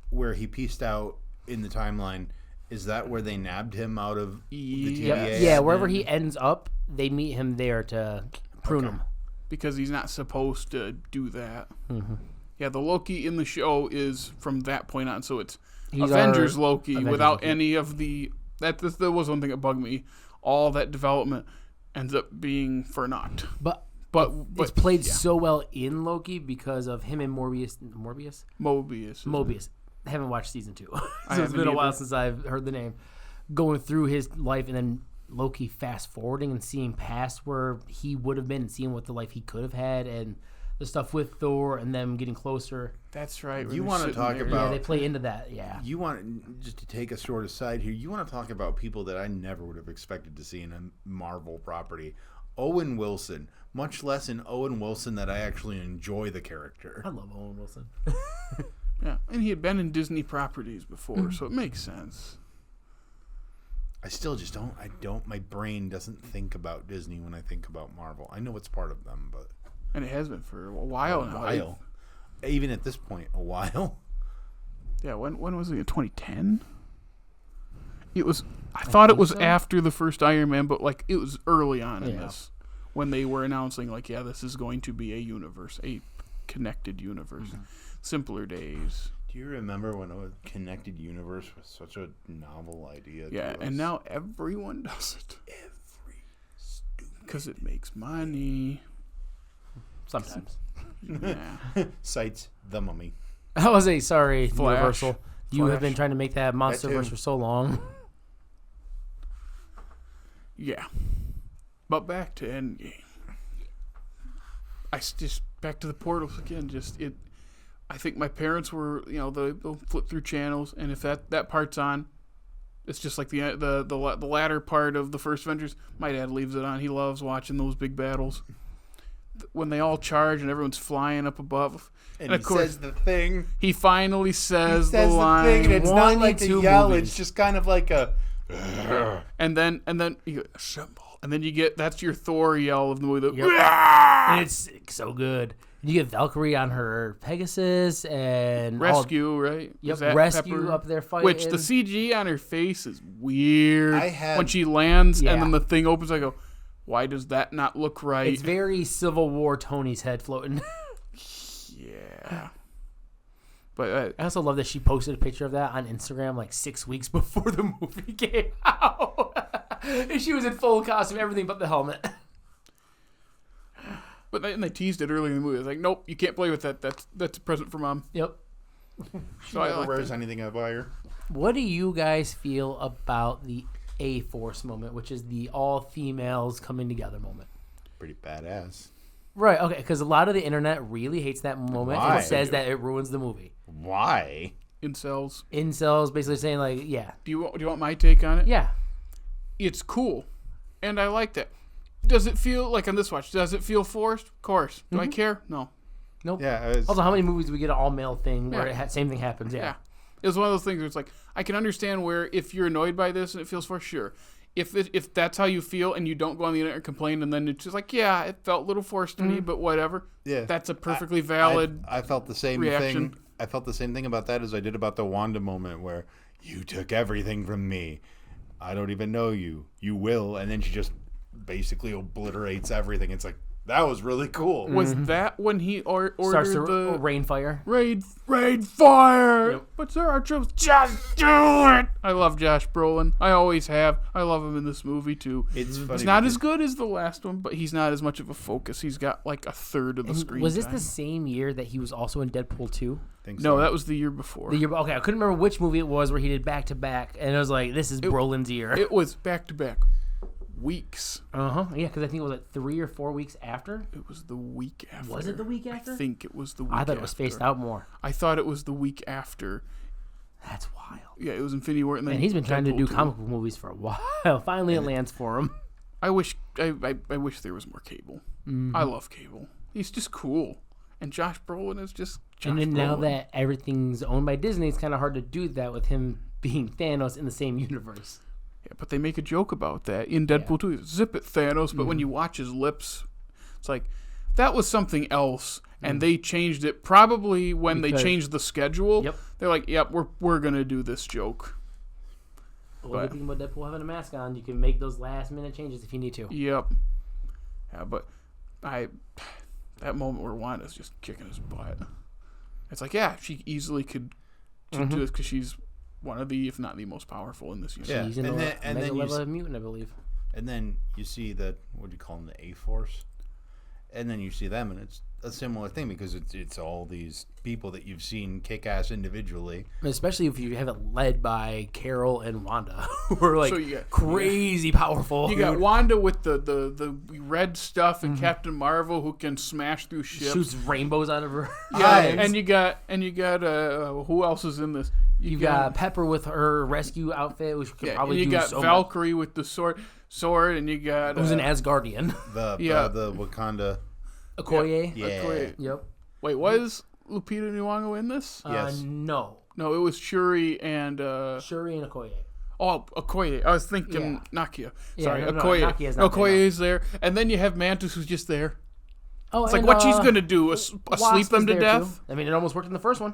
where he pieced out in the timeline? Is that where they nabbed him out of the Yep. TVA? Yeah, wherever he ends up, they meet him there to prune him. Because he's not supposed to do that. Mm-hmm. Yeah, the Loki in the show is from that point on. So it's He's Avengers our Loki Avengers without Loki. any of the... That was one thing that bugged me. All that development ends up being for naught. But But it's played so well in Loki because of him and Mobius. Mobius. I haven't watched season 2. So it's haven't been a while either. since I've heard the name. Going through his life and then Loki fast forwarding and seeing past where he would have been and seeing what the life he could have had and the stuff with Thor and them getting closer. That's right. You wanna talk Yeah, about- they play into that. Yeah. You want, just to take a short aside here, you want to talk about people that I never would have expected to see in a Marvel property. Owen Wilson, much less in Owen Wilson that I actually enjoy the character. I love Owen Wilson. Yeah, and he had been in Disney properties before, so it makes sense. I still just don't, my brain doesn't think about Disney when I think about Marvel. I know it's part of them, but And it has been for a while now. Even at this point, a while. Yeah, when was it? 2010? It was. I thought it was so. after the first Iron Man, but like it was early on in Yeah. this when they were announcing like, yeah, this is going to be a universe, a connected universe. Simpler days. Do you remember when a connected universe was such a novel idea? to Yeah, us? and now everyone does it because it makes money. Sometimes. Yeah. Cites The Mummy. I was sorry, Flash. Universal. You have Flash. been trying to make that MonsterVerse too. for so long. Yeah. But back to Endgame. Just back to the portals again. I think my parents were, they'll flip through channels, and if that part's on, it's just like the latter part of the first Avengers. My dad leaves it on. He loves watching those big battles when they all charge and everyone's flying up above. And of he course, says the thing. he finally says, Says the line. thing, and it's not like a 22 yell. movies. It's just kind of like a. And then you go, assemble. And then you get, that's your Thor yell of the movie. Yep. And it's so good. You get Valkyrie on her Pegasus and Rescue, right? Yep, Is that Rescue Pepper? up there fighting. Which the CG on her face is weird. I had- when she lands Yeah. and then the thing opens, I go, why does that not look right? It's very Civil War Tony's head floating. Yeah. But I also love that she posted a picture of that on Instagram like 6 weeks before the movie came out. And she was in full costume, everything but the helmet. they teased it earlier in the movie. It's like, nope, you can't play with that. That's a present for mom. Yep. She never wears anything of fire. What do you guys feel about the A-Force moment, which is the all females coming together moment? Pretty badass. Right, okay, because a lot of the internet really hates that moment Why? and says that it ruins the movie. Why? Incels. Incels basically saying, like, yeah. Do you want my take on it? Yeah. It's cool, and I like that. Does it feel like on this watch? Does it feel forced? Of course. Do I care? No. Nope. Yeah. Also, how many movies do we get an all-male thing where same thing happens? Yeah. It was one of those things where it's like, I can understand where if you're annoyed by this and it feels forced, sure. If that's how you feel and you don't go on the internet and complain and then it's just like, yeah, it felt a little forced to me, but whatever. Yeah. That's a perfectly valid I felt the same reaction. thing. I felt the same thing about that as I did about the Wanda moment where you took everything from me. I don't even know you. You will. And then she just basically obliterates everything. It's like, that was really cool. Was that when he ordered Starts the rain fire. raid fire? Yep. But there are troops. Just do it. I love Josh Brolin. I always have. I love him in this movie too. It's funny. He's not as good as the last one, but he's not as much of a focus. He's got like a third of the screen. Was this time. the same year that he was also in Deadpool 2? No, that was the year before. Okay, I couldn't remember which movie it was where he did back-to-back, and I was like, this is Brolin's year. It was back to back weeks. Yeah, because I think it was like 3 or 4 weeks after. It was the week after. Was it the week after? I think it was the week I thought after. it was spaced out more. I thought it was the week after. That's wild. Yeah, it was Infinity War. And then he's been trying to Deadpool do 2. comic book movies for a while. Finally, it lands for him. I wish there was more Cable. I love Cable. He's just cool. And Josh Brolin is just Josh And then now Brolin. that everything's owned by Disney, it's kind of hard to do that with him being Thanos in the same universe. Yeah, but they make a joke about that in Deadpool 2. Zip it, Thanos. But when you watch his lips, it's like, that was something else. And they changed it probably when they changed the schedule. Yep. They're like, yep, we're going to do this joke. Well, the thing about Deadpool having a mask on, you can make those last-minute changes if you need to. Yep. Yeah, but that moment where Wanda's just kicking his butt. It's like, yeah, she easily could do this because she's one of the, if not the most powerful in this universe. Yeah. She's in And the then- and mega then you level s- of mutant, I believe. And then you see the, what do you call them, the A-Force? And then you see them, and it's a similar thing because it's all these people that you've seen kick ass individually. Especially if you have it led by Carol and Wanda, who are like So you got- crazy powerful. You got Wanda with the red stuff and Captain Marvel who can smash through ships. shoots rainbows out of her Yeah, eyes. and you got who else is in this? You got Pepper with her rescue outfit, which could and probably you do got so Valkyrie with the sword, and you got much. Who's an Asgardian? The Wakanda. Okoye? Yeah. Okoye. Yep. Wait, was Lupita Nyong'o in this? Yes. No. No, it was Shuri and Shuri and Okoye. Okoye. I was thinking Nakia. Yeah, Sorry, no, Okoye. Nakia's not there, Okoye no. is there, and then you have Mantis who's just there. Oh, It's like what she's gonna do? Sleep them to death? I mean, it almost worked in the first one.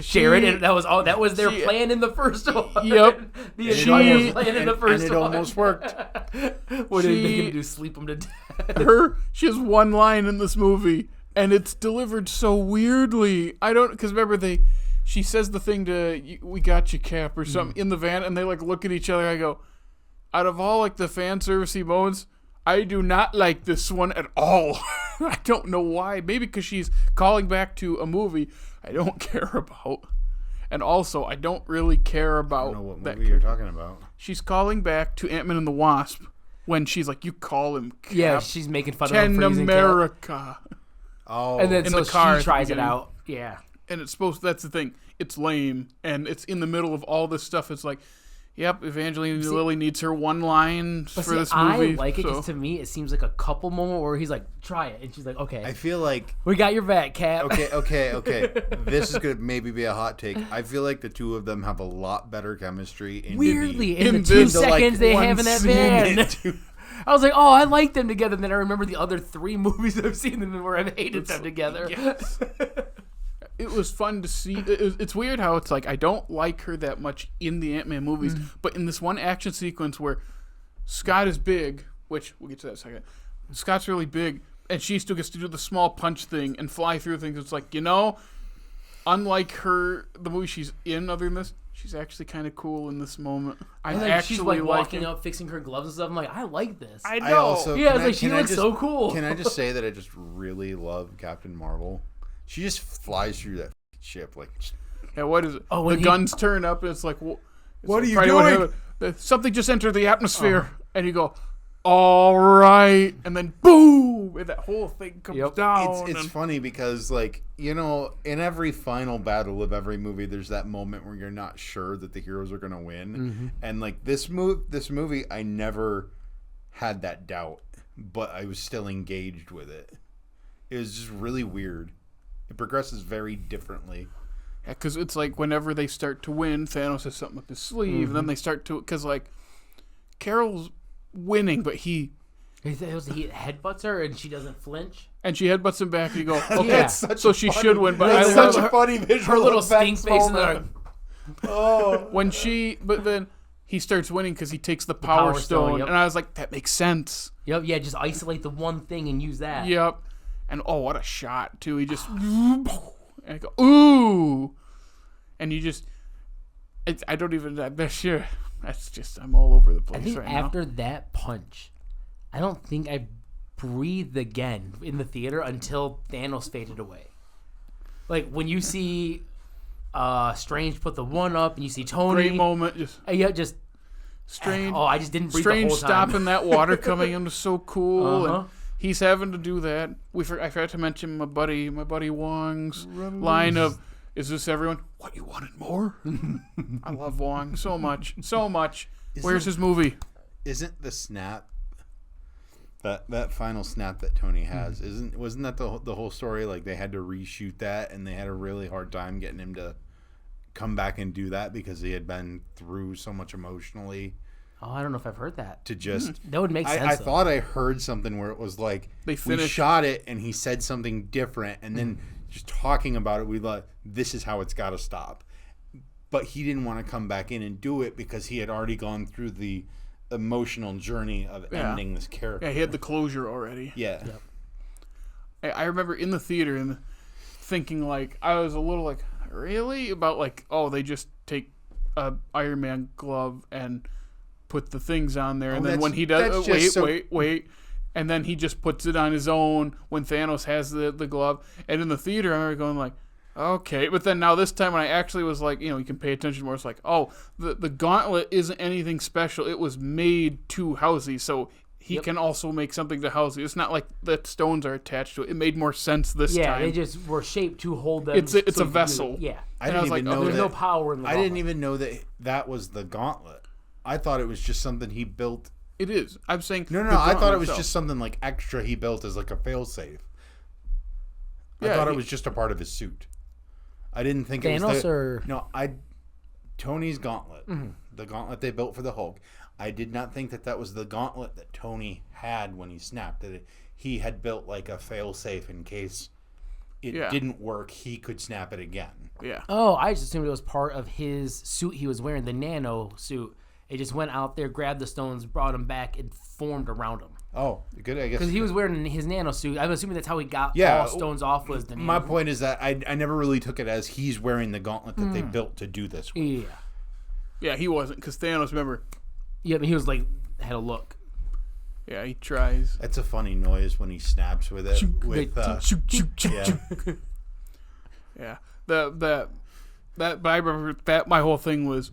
Jared, and that was all. That was their plan in the first one. Yep. The entire plan in And- the first and it one. almost worked. What are they She- gonna do? Sleep them to death? She has one line in this movie, and it's delivered so weirdly. I don't, because remember she says the thing to "We got you, Cap" or something in the van, and they like look at each other. I go, out of all like the fan servicey moments, I do not like this one at all. I don't know why. Maybe because she's calling back to a movie I don't care about, and also I don't really care about I don't know what that. movie you're talking about. She's calling back to Ant-Man and the Wasp when she's like, "You call him Cap. Yeah, she's making fun of him Ten for using Cap. America." Oh. And then In so the car at she the tries it beginning. out. Yeah. And it's supposed, that's the thing, it's lame, and it's in the middle of all this stuff. It's like, yep, Evangeline Lilly needs her one line for But this see, movie. I like it so. because to me it seems like a couple moment where he's like, "Try it," and she's like, "Okay, I feel like we got your back, Cap." okay. This is gonna maybe be a hot take. I feel like the two of them have a lot better chemistry in Weirdly, in in the this, 2 like, seconds they one have in that scene van, into- I was like, "Oh, I like them together." And then I remember the other 3 movies I've seen them in where I've hated them together. Yes. It was fun to see. It's weird how it's like, I don't like her that much in the Ant-Man movies, but in this one action sequence where Scott is big, which we'll get to that in a second, Scott's really big, and she still gets to do the small punch thing and fly through things. It's like, unlike the movie she's in other than this, she's actually kind of cool in this moment. I'm And then actually she's like walking liking. up, fixing her gloves and stuff. I'm like, I like this. I know. I also Yeah, can it's like she can looks just- so cool. Can I just say that I just really love Captain Marvel? She just flies through that ship like. Yeah, what is it? Oh, the and guns turn up, and it's like, What like are you Friday doing? Something just entered the atmosphere, and you go, all right, and then boom, and that whole thing comes down. It's funny because, like, you know, in every final battle of every movie, there's that moment where you're not sure that the heroes are gonna win, and like this movie, I never had that doubt, but I was still engaged with it. It was just really weird. It progresses very differently. Yeah, because it's like whenever they start to win, Thanos has something up his sleeve, and then they start to, because like Carol's winning, but he headbutts her and she doesn't flinch. And she headbutts him back, and you go, okay, Yeah. so she should win. But That's I such love a funny visual. Her little effects stink face in moment. there. when she, but then he starts winning because he takes the power stone, yep. and I was like, that makes sense. Yep, yeah, just isolate the one thing and use that. Yep, and oh, what a shot too! He just, and I go, ooh, and you just, I don't even. That's just, I'm all over the place I think right after that punch, I don't think I breathed again in the theater until Thanos faded away. Like when you see Strange put the one up, and you see now. Tony. Great moment, just Just Strange. Oh, I just didn't breathe Strange the whole time. stopping that water coming in was so cool, Uh-huh. and he's having to do that. I forgot to mention my buddy Wong's line of, "Is this everyone? What, you wanted more?" I love Wong so much, so much. Where's his movie? Isn't the snap that final snap that Tony has? Wasn't that the whole story? Like they had to reshoot that, and they had a really hard time getting him to come back and do that because he had been through so much emotionally. Oh, I don't know if I've heard that. To just That would make sense. I though. thought I heard something where it was like They we finished- shot it and he said something different, and then just talking about it, we thought this is how it's got to stop. But he didn't want to come back in and do it because he had already gone through the emotional journey of ending this character. Yeah, he had the closure already. Yeah. Yep. I remember in the theater and thinking like I was a little like really about like, oh, they just take a Iron Man glove and put the things on there, and then when he does wait, and then he just puts it on his own when Thanos has the glove. And in the theater I remember going like, okay, but then now this time when I actually was like, you can pay attention more, it's like, oh, the gauntlet isn't anything special. It was made to Halsey, so he can also make something to Halsey. It's not like the stones are attached to it. It made more sense this time. Yeah, they just were shaped to hold them. It's so a you can do it. vessel. Yeah. I And I didn't was even like, know oh, There's that. no power in the I didn't gauntlet. even know that was the gauntlet. I thought it was just something he built. It is. I'm saying No, the I thought gauntlet it was itself. just something like extra he built as like a failsafe. I Yeah, thought it he- was just a part of his suit. I didn't think it Thanos was or Tony's gauntlet, the gauntlet they built for the Hulk. I did not think that was the gauntlet that Tony had when he snapped. That he had built like a failsafe in case it didn't work, he could snap it again. Yeah. Oh, I just assumed it was part of his suit he was wearing, the nano suit. It just went out there, grabbed the stones, brought them back, and formed around him. Oh, good. I guess Because he was wearing his nano suit. I'm assuming that's how he got Yeah, all stones off was the nano. My point is that I never really took it as he's wearing the gauntlet that they built to do this with. Yeah. Yeah, he wasn't, because Thanos, remember, Yeah, but he was like, had a look. yeah, he tries. That's a funny noise when he snaps with it. With yeah. Yeah. But I remember that my whole thing was,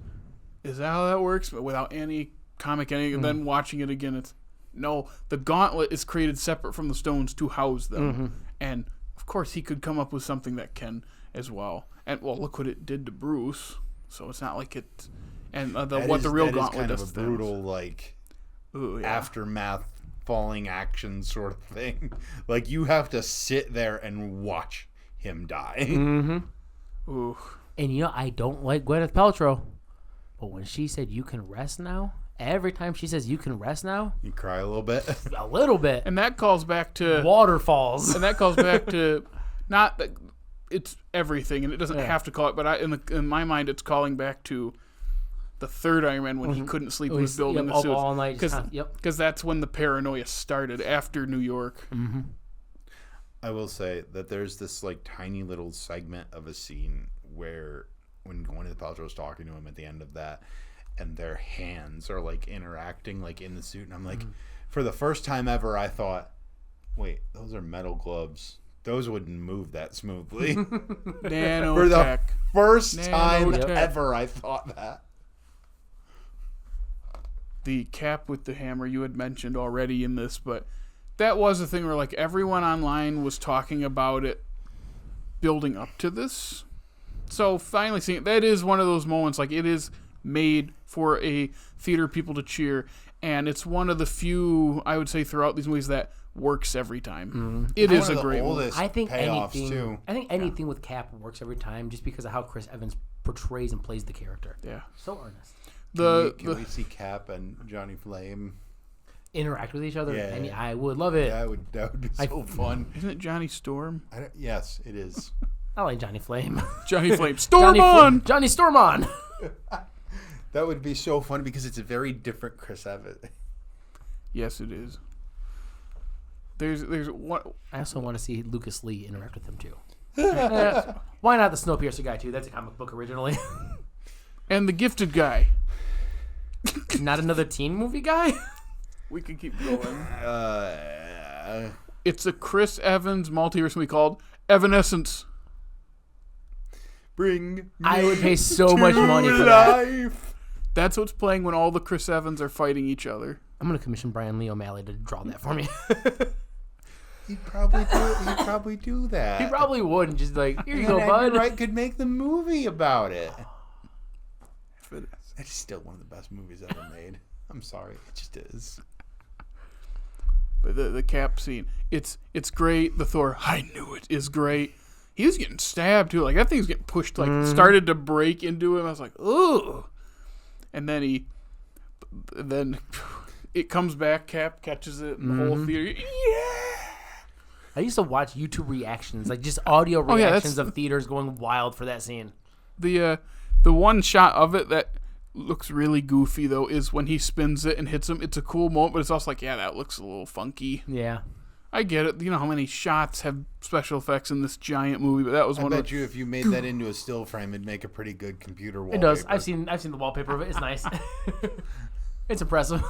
is that how that works? But without any comic ending, and then watching it again, it's, no, the gauntlet is created separate from the stones to house them. And, of course, he could come up with something that can as well. And, well, look what it did to Bruce. So it's not like it... And the real gauntlet kind does of a to Thanos. brutal, like, Ooh, yeah. aftermath falling action sort of thing. Like, you have to sit there and watch him die. Ooh. And I don't like Gwyneth Paltrow, but when she said you can rest now, every time she says you can rest now, You cry a little bit. a little bit. And that calls back to... Waterfalls. And that calls back to... Not that... It's everything, and it doesn't have to call it, but in my mind, it's calling back to the third Iron Man when he couldn't sleep and was building the suits. all night. Yep. Because that's when the paranoia started, after New York. I will say that there's this like tiny little segment of a scene where when Gwyneth Paltrow's talking to him at the end of that, and their hands are like interacting like in the suit, and I'm like, for the first time ever, I thought, wait, those are metal gloves those wouldn't move that smoothly. Nanotech. For the first time Nanotech. ever, I thought that. The Cap with the hammer you had mentioned already in this, but that was the thing where like everyone online was talking about it building up to this. So finally seeing it, that is one of those moments, like it is made for a theater people to cheer, and it's one of the few, I would say, throughout these movies that works every time. Mm-hmm. It is One a of the great movie. oldest I think payoffs, anything. too. I think anything with Cap works every time, just because of how Chris Evans portrays and plays the character. Yeah. So earnest. Can we see Cap and Johnny Flame? Interact with each other. Yeah. And I would love it. That would be so fun. Isn't it Johnny Storm? Yes, it is. I like Johnny Flame. Johnny Flame. Storm on! Johnny Storm on! That would be so fun because it's a very different Chris Evans. Yes, it is. There's what I also want to see Lucas Lee interact with him too. Why not the Snowpiercer guy too? That's a comic book originally. and the gifted guy. Not another teen movie guy? We could keep going. It's a Chris Evans multiverse movie called Evanescence. Bring me I would pay so much to money for that. life. That's what's playing when all the Chris Evans are fighting each other. I'm gonna commission Brian Lee O'Malley to draw that for me. He'd probably do that. He probably would, and just like, here you go, And bud. Edgar Wright could make the movie about it. If it is. It's still one of the best movies ever made. I'm sorry, it just is. But the Cap scene, it's great. The Thor, I knew it, is great. He was getting stabbed too. Like that thing's getting pushed. Like started to break into him. I was like, ooh. And then it comes back. Cap catches it. And the whole theater, yeah. I used to watch YouTube reactions, like just audio yeah, reactions of theaters going wild for that scene. The one shot of it that looks really goofy though is when he spins it and hits him. It's a cool moment, but it's also like, yeah, that looks a little funky. Yeah. I get it. You know how many shots have special effects in this giant movie, but that was I one of bet you if you made that into a still frame, it'd make a pretty good computer wallpaper. It does. I've seen the wallpaper of it. It's nice. It's impressive.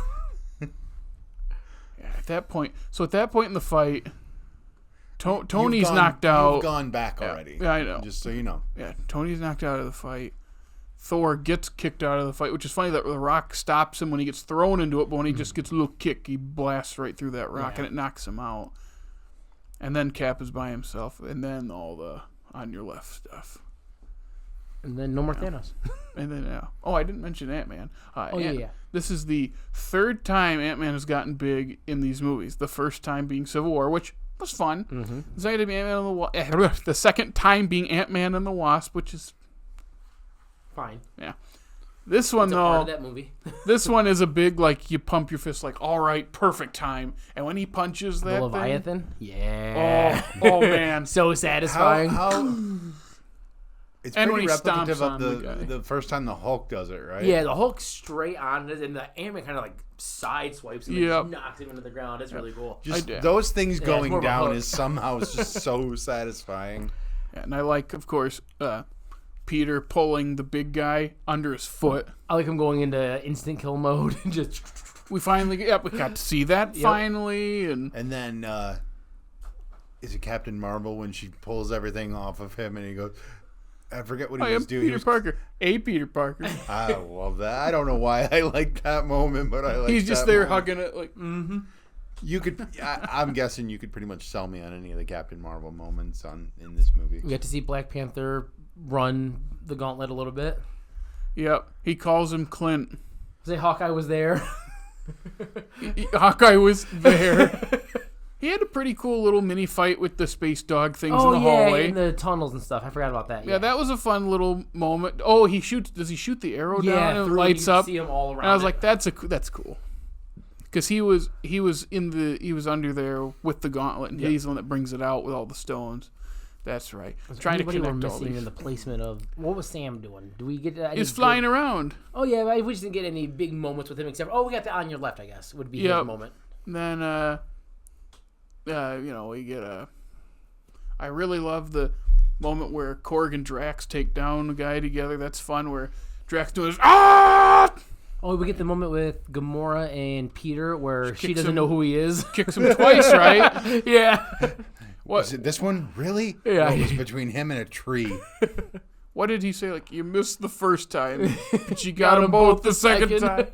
Yeah, at that point in the fight, Tony's knocked out. You've gone back already. Yeah, I know. Just so you know. Yeah, Tony's knocked out of the fight. Thor gets kicked out of the fight, which is funny that the rock stops him when he gets thrown into it, but when he just gets a little kick, he blasts right through that rock and it knocks him out. And then Cap is by himself, and then all the on your left stuff. And then no more Thanos. And then, I didn't mention Ant-Man. Yeah. This is the third time Ant-Man has gotten big in these movies. The first time being Civil War, which was fun. Mm-hmm. The second time being Ant-Man and the second time being Ant-Man and the Wasp, which is Fine. yeah. This one It's a part though, of that movie. this one is a big like you pump your fist like all right, perfect time. And when he punches The that Leviathan? thing, Yeah. oh man, So satisfying. It's And pretty when he replicative stomps of on the guy. the first time the Hulk does it, right? Yeah, the Hulk straight on it, and the Ant-Man kind of like side swipes and Yep. just knocks him into the ground. It's really cool. Just did. those things it's going more of a down hook. is somehow just so satisfying. and I like of course Peter pulling the big guy under his foot. I like him going into instant kill mode and just. We finally we got to see that finally, and And then is it Captain Marvel when she pulls everything off of him and he goes, I forget what he I am was doing. Peter Parker. Peter Parker. I love that. I don't know why I like that moment, but I like. He's just that there moment. hugging it like. Mm-hmm. You could. I'm guessing you could pretty much sell me on any of the Captain Marvel moments in this movie. We get to see Black Panther run the gauntlet a little bit. Yep. He calls him Clint. Say Hawkeye was there. Hawkeye was there. He had a pretty cool little mini fight with the space dog things in the hallway. in the tunnels and stuff. I forgot about that. Yeah, that was a fun little moment. Oh, does he shoot the arrow down and it through lights you up? See him all around. And I was it. like, that's cool. Because he was under there with the gauntlet, and he's the one that brings it out with all the stones. That's right. Was Trying to anybody we're connect all missing these. in the placement of what was Sam doing? Do we get? He's flying around. Oh yeah, we just didn't get any big moments with him except we got the on your left. I guess would be Yep. his moment. And then we get a. I really love the moment where Korg and Drax take down the guy together. That's fun. Where Drax doing his Oh, we get the moment with Gamora and Peter where she kicks doesn't him. know who he is. Kicks him twice, right? Yeah. Was it this one? Really? Yeah. No, it was between him and a tree. What did he say? Like, you missed the first time, but you got them both the second time.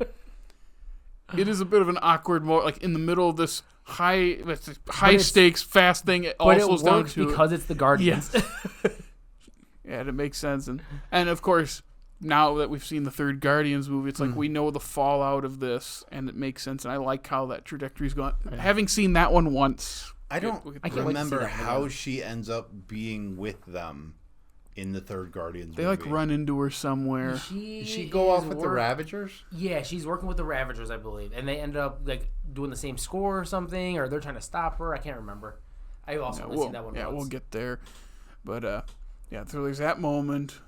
It is a bit of an awkward moment, like in the middle of this high stakes, fast thing. It all But it slows works down to because it's the Guardians. Yes. Yeah, it makes sense. And of course, now that we've seen the third Guardians movie, it's like we know the fallout of this, and it makes sense. And I like how that trajectory's going. Having seen that one once, I don't can't wait to see remember that how one. she ends up being with them in the third Guardians they movie. like run into her somewhere. Did she go off with the Ravagers? Yeah, she's working with the Ravagers, I believe, and they end up like doing the same score or something, or they're trying to stop her. I can't remember. I also only seen that one. Yeah, once. we'll get there. But yeah, so there's that moment.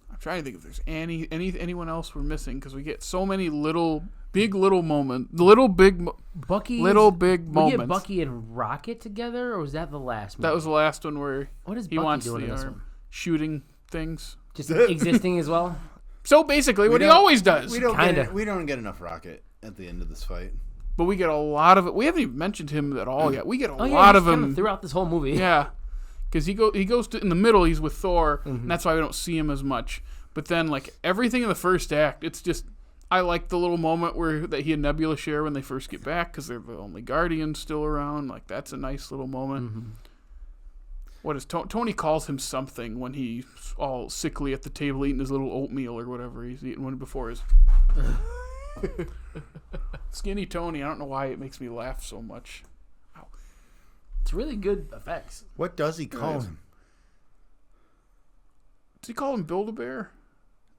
I'm trying to think if there's anyone else we're missing because we get so many big moments, Bucky, big we moments. get Bucky and Rocket together, or was that the last movie? That was the last one where What is he Bucky wants doing the in this arm one? shooting things. Just existing as well. So basically, what he always does. We don't Kinda. get enough Rocket at the end of this fight. But we get a lot of it. We haven't even mentioned him at all yet. We get a Oh yeah, lot he's of kinda him. throughout this whole movie. Yeah, because he goes to in the middle. He's with Thor, and that's why we don't see him as much. But then, like everything in the first act, it's just I like the little moment that he and Nebula share when they first get back because they're the only Guardians still around. Like that's a nice little moment. What is Tony calls him something when he's all sickly at the table eating his little oatmeal or whatever he's eating one before his Skinny Tony. I don't know why it makes me laugh so much. Ow. It's really good effects. What does he call him? Does he call him Build-A-Bear?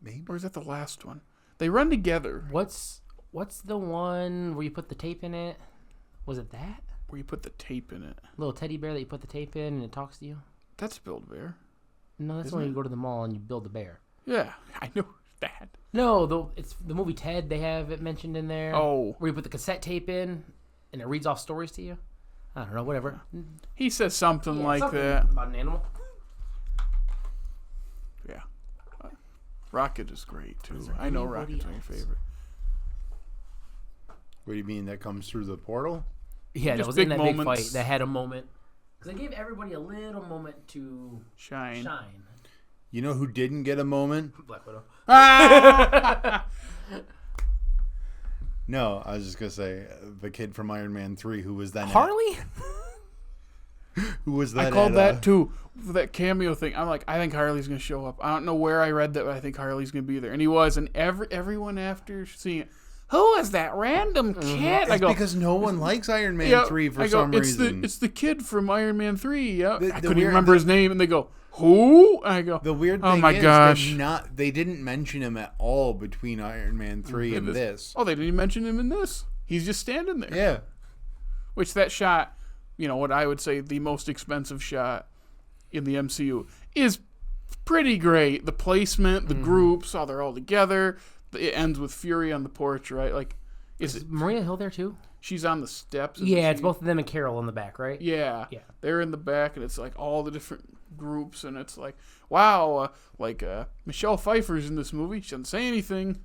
Maybe. Or is that the last one? They run together. What's the one where you put the tape in it? Was it that Where you put the tape in it. little teddy bear that you put the tape in and it talks to you? That's Build-A-Bear. No, that's Isn't when it? you go to the mall and you build a bear. Yeah, I know that. No, it's the movie Ted. They have it mentioned in there. Oh. Where you put the cassette tape in and it reads off stories to you. I don't know, whatever. He says something Yeah, like something that. about an animal. Yeah. Rocket is great, too. there I know anybody Rocket's my else? favorite. What do you mean that comes through the portal? Yeah, that Just was in big that big moments. fight. That had a moment. Because they gave everybody a little moment to Shine. shine. You know who didn't get a moment? Black Widow. No, I was just gonna say the kid from Iron Man 3 who was then Harley? who was that? I called at, that, too. For that cameo thing. I'm like, I think Harley's going to show up. I don't know where I read that, but I think Harley's going to be there. And he was. And everyone after seeing it, who is that random kid? I It's go, because no one likes Iron Man yeah, 3 for I go, some it's reason. It's the kid from Iron Man 3. Yeah. The I couldn't even weird- remember his name. And they go, who? I go, The weird oh thing my is gosh. they didn't mention him at all between Iron Man 3 and this. Oh, they didn't even mention him in this. He's just standing there. Yeah. Which that shot, what I would say the most expensive shot in the MCU is pretty great. The placement, the groups, how they're all together. It ends with Fury on the porch, right? Like, Is Maria Hill there too? she's on the steps. isn't Yeah, it's she? both of them and Carol in the back, right? Yeah. Yeah. They're in the back, and it's like all the different groups, and it's like, wow, Michelle Pfeiffer's in this movie. She doesn't say anything.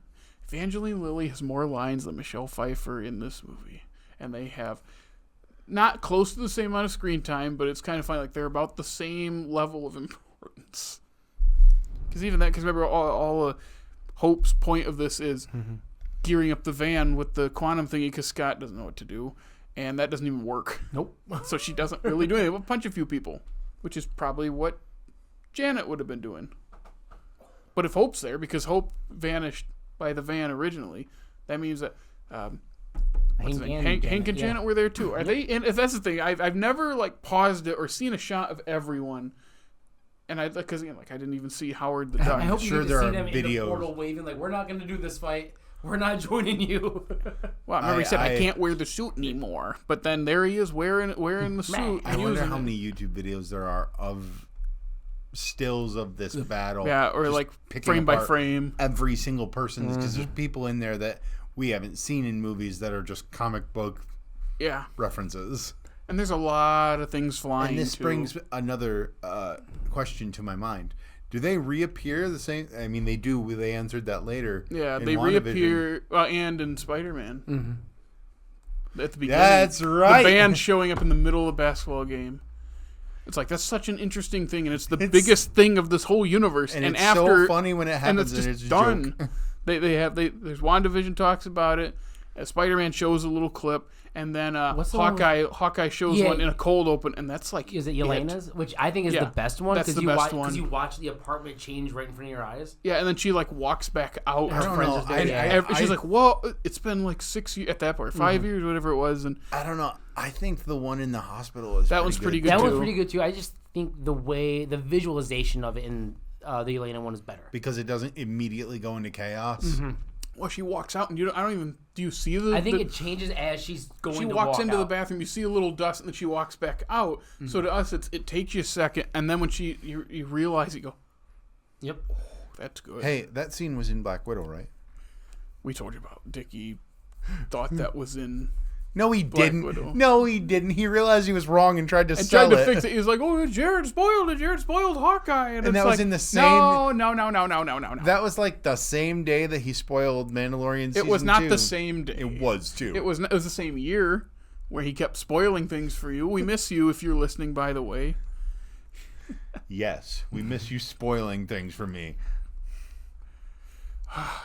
Evangeline Lilly has more lines than Michelle Pfeiffer in this movie. And they have not close to the same amount of screen time, but it's kind of funny. Like, they're about the same level of importance. Because remember, all Hope's point of this is gearing up the van with the quantum thingy because Scott doesn't know what to do. And that doesn't even work. Nope. So she doesn't really do anything but punch a few people, which is probably what Janet would have been doing. But if Hope's there, because Hope vanished by the van originally, that means that Hank and Janet were there too. Are they? And if that's the thing, I've never paused it or seen a shot of everyone. And I didn't even see Howard the Duck. I hope sure you there get to are see them in the videos. portal waving like, we're not going to do this fight. We're not joining you. Well, I remember he said I can't wear the suit anymore. But then there he is wearing the suit. I and wonder using how it. many YouTube videos there are of stills of this battle. Yeah, or just picking frame by apart frame. every single person, because there's people in there that we haven't seen in movies that are just comic book Yeah. references. And there's a lot of things flying. And this too. brings another question to my mind. Do they reappear the same? I mean, they do. They answered that later. Yeah, in they WandaVision. reappear, and in Spider-Man. Mm-hmm. At the beginning. That's right. The band showing up in the middle of the basketball game. It's like, that's such an interesting thing, and it's the biggest thing of this whole universe. And it's after, so funny when it happens, and it's just a done. joke. There's WandaVision talks about it. Spider-Man shows a little clip, and then What's the one Hawkeye shows one in a cold open, and that's like, is it Yelena's? Which I think is the best one, that's the you best one. Because you watch the apartment change right in front of your eyes. Yeah, and then she like walks back out. I don't know. She's like, "Whoa!" It's been like 6 years at that point, 5 years, whatever it was, and I don't know. I think the one in the hospital is pretty good. That too. one's pretty good too. I just think the visualization of it in the Yelena one is better because it doesn't immediately go into chaos. Mm-hmm. Well, she walks out, and do you see I think it changes as she's going. She to walks walk into out. the bathroom. You see a little dust, and then she walks back out. Mm-hmm. So to us, it takes you a second, and then when you realize it, you go, "Yep, oh, that's good." Hey, that scene was in Black Widow, right? We told you about Dickie. Thought that was in. No, he Black didn't. Widow. No, he didn't. He realized he was wrong and tried to Tried to fix it. He was like, "Oh, Jared spoiled it. Jared spoiled Hawkeye," and it's that like, was in the same. No. That was like the same day that he spoiled Mandalorian. Season It was not 2. the same day. It was too. It was the same year where he kept spoiling things for you. We miss you if you're listening, by the way. Yes, we miss you spoiling things for me.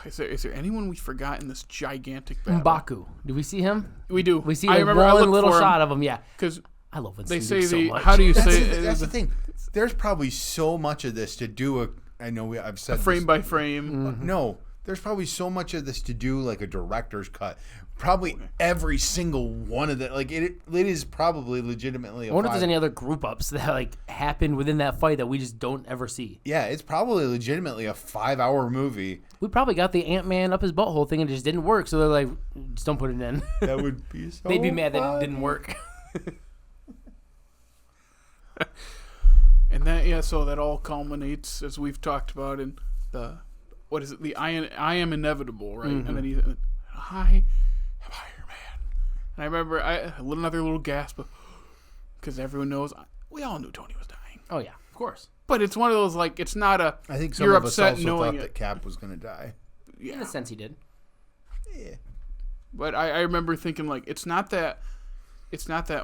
Is there anyone we forgot in this gigantic battle? M'Baku. Do we see him? We do. We see I like remember I one looked little for him shot of him. Yeah, because I love when they Steve say so the. much. How do you say? That's the thing. There's probably so much of this to do. I've said frame by frame. No, there's probably so much of this to do like a director's cut. Probably every single one of that. Like it is probably legitimately. I wonder if there's any other group ups that like happened within that fight that we just don't ever see. Yeah, it's probably legitimately a 5-hour movie. We probably got the Ant-Man up his butthole thing and it just didn't work. So they're like, just don't put it in. That would be so. They'd be mad that funny. it didn't work. And that so that all culminates as we've talked about in the what is it? The I am inevitable, right? And then I am Iron Man. And I remember another little gasp because everyone knows we all knew Tony was dying. Oh yeah, of course. But it's one of those like it's not a. I think some you're of us upset also knowing thought it. that Cap was going to die. Yeah. In a sense, he did. Yeah. But I remember thinking like it's not that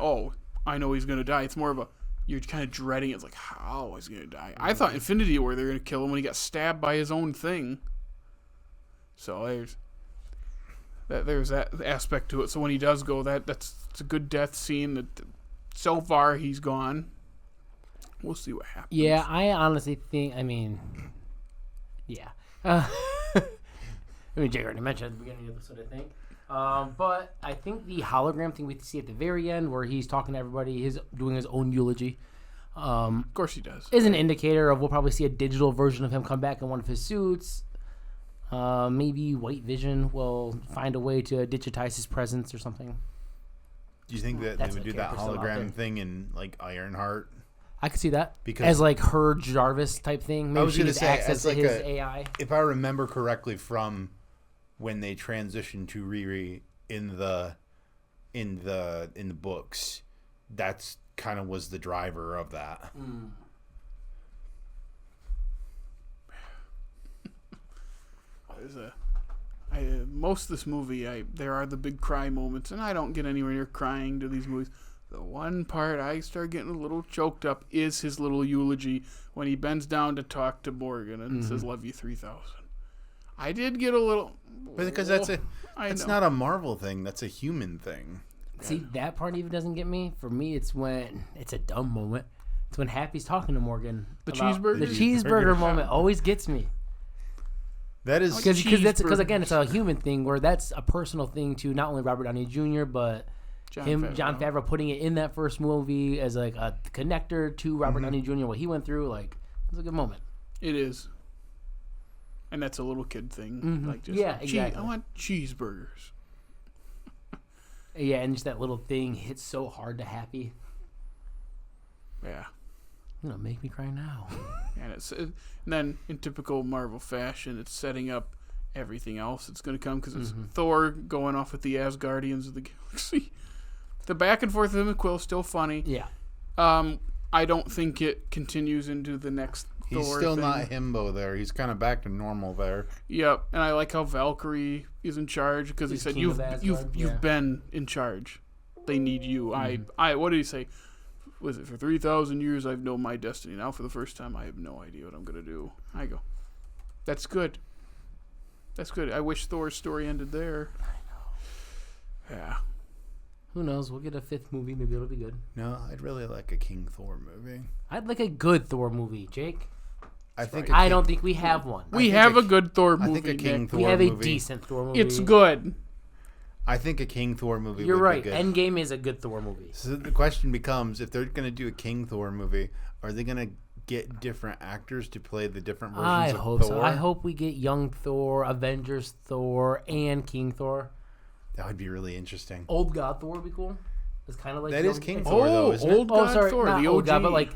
oh I know he's gonna die. It's more of a you're kind of dreading it. It's like how is he gonna die? I thought Infinity War they were gonna kill him when he got stabbed by his own thing. So there's that aspect to it. So when he does go, it's a good death scene. That so far he's gone. We'll see what happens. Yeah, I honestly think. I mean, yeah. I mean, Jake already mentioned at the beginning of the episode, I think. But I think the hologram thing we see at the very end, where he's talking to everybody, doing his own eulogy. Of course he does. Is an indicator of we'll probably see a digital version of him come back in one of his suits. Maybe White Vision will find a way to digitize his presence or something. Do you think that That's they would a do that character still out there. hologram thing in like Ironheart? I could see that Because- as like her Jarvis type thing. Maybe was she gonna gets say, access as to like his a- AI. If I remember correctly from when they transitioned to Riri in the books, that's kind of was the driver of that. Most of this movie, there are the big cry moments, and I don't get anywhere near crying to these movies. The one part I start getting a little choked up is his little eulogy when he bends down to talk to Morgan and says, "Love you 3,000." I did get a little, But because it's not a Marvel thing, that's a human thing. See, that part even doesn't get me. For me, it's when it's a dumb moment. It's when Happy's talking to Morgan. The about- cheeseburger? The cheeseburger moment always gets me. That is Because again, it's a human thing where that's a personal thing to not only Robert Downey Jr. but John Favreau putting it in that first movie as like a connector to Robert Downey Jr. What he went through, like it's a good moment. It is. And that's a little kid thing. Like just, Yeah, exactly. I want cheeseburgers. Yeah, and just that little thing hits so hard to Happy. Yeah. You know, make me cry now. And and then in typical Marvel fashion, it's setting up everything else that's going to come because it's Thor going off with the Asgardians of the Galaxy. The back and forth of him and Quill is still funny. Yeah. I don't think it continues into the next He's Thor still thing. not himbo there. He's kind of back to normal there. Yep, and I like how Valkyrie is in charge because he He's said king of Asgard, you've been in charge. They need you. I what did he say? was it for 3,000 years I've known my destiny. Now for the first time I have no idea what I'm gonna do. I go, that's good. That's good. I wish Thor's story ended there. I know. Yeah. Who knows? We'll get a 5th movie. Maybe it'll be good. No, I'd really like a King Thor movie. I'd like a good Thor movie, Jake. I don't think we have one. We have a good Thor movie. I think a King Nick. Thor We have movie. a decent Thor movie. It's good. I think a King Thor movie You're would right. be good. Endgame is a good Thor movie. So the question becomes, if they're going to do a King Thor movie, are they going to get different actors to play the different versions I of hope Thor? so. I hope we get Young Thor, Avengers Thor, and King Thor. That would be really interesting. Old God Thor would be cool. It's kind of like That young, is King it's- Thor, though, isn't it? Old God sorry, Thor, not the old OG. God, but like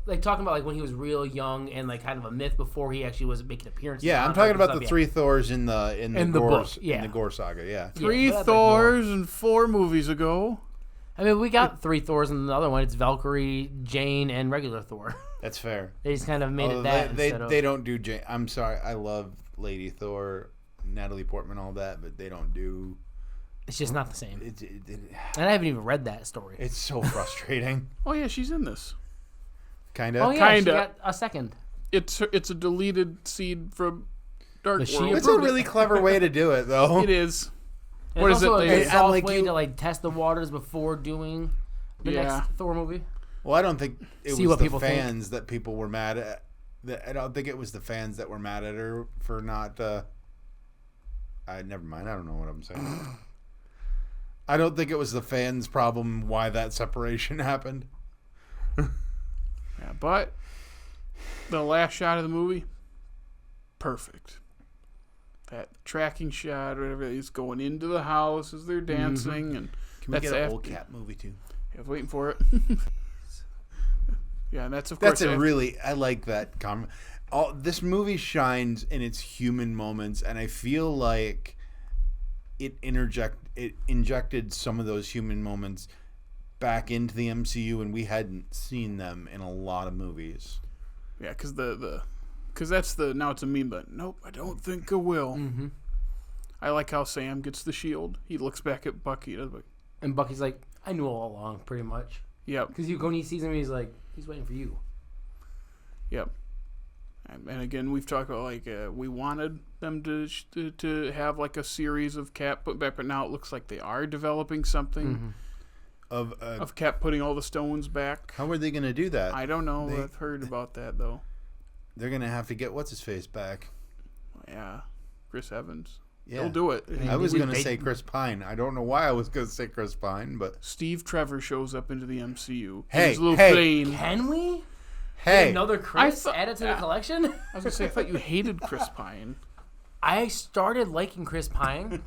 like talking about like when he was real young and like kind of a myth before he actually was making appearances. Yeah, I'm on talking Earth about and the stuff, 3 Thors in the book, in the Gore saga. Yeah, 3 but that's like Thors and 4 movies ago. I mean, we got 3 Thors in the other one. It's Valkyrie, Jane, and regular Thor. that's fair. They just kind of made Although it that they instead of. they don't do. I'm sorry, I love Lady Thor, Natalie Portman, all that, but they don't do. It's just not the same. And I haven't even read that story. it's so frustrating. Oh yeah, she's in this. Kind of. Oh yeah, she kinda. got a second. It's a deleted scene from Dark Was she World. It's a really clever way to do it, though. It is. And What it's is it, also they- a And, soft like, way you- to like test the waters before doing the Yeah. next Thor movie. Well, I don't think it See was what the people think. fans that people were mad at. I don't think it was the fans that were mad at her for not. Never mind. I don't know what I'm saying. I don't think it was the fans' problem why that separation happened. Yeah, but the last shot of the movie, perfect. That tracking shot, or whatever, he's going into the house as they're dancing, and Can we that's get an after- old cat movie too? I was waiting for it. Yeah, and that's of That's course. I like that. This movie shines in its human moments, and I feel like it injected some of those human moments back into the MCU, and we hadn't seen them in a lot of movies. Yeah, because that's now it's a meme, but nope, I don't think I will. Mm-hmm. I like how Sam gets the shield. He looks back at Bucky. And like, And Bucky's like, I knew all along, pretty much. yep, Because when he sees him, he's like, he's waiting for you. yep. And again, we've talked about like we wanted them to have like a series of Cap put back, but now it looks like they are developing something of Cap putting all the stones back. How are they going to do that? I don't know. I've heard about that though. They're going to have to get what's his face back. Yeah, Chris Evans. Yeah. He'll do it. I was going to say Chris Pine. I don't know why I was going to say Chris Pine, but Steve Trevor shows up into the MCU. Hey, His little hey. plane. Can we? hey, Another Chris thought- added to the collection? I was gonna say I thought you hated Chris Pine. I started liking Chris Pine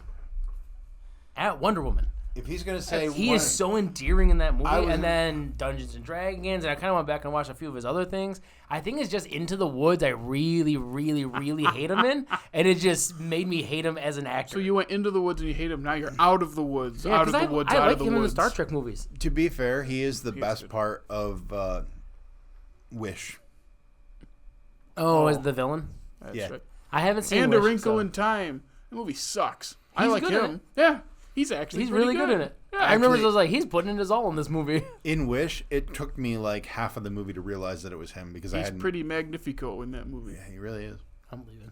at Wonder Woman. if he's going to say He is so endearing in that movie. I was- And then Dungeons and Dragons, and I kind of went back and watched a few of his other things. I think it's just Into the Woods. I really, really, really hate him in, and it just made me hate him as an actor. So you went into the woods and you hate him. Now you're out of the woods. yeah, out of 'cause the woods. I out like of the him in the woods. Star Trek movies. To be fair, he is the best good. part of Wish. Oh, as the villain? That's Yeah. right. I haven't seen And Wish, A Wrinkle so- in Time. The movie sucks. I He's like good in him. it. Yeah, he's actually He's pretty really good in it. Yeah, I remember actually- I was like, he's putting in his all in this movie. In Wish, it took me like half of the movie to realize that it was him because I he's hadn't. pretty magnifico in that movie. Yeah, he really is. I'm leaving.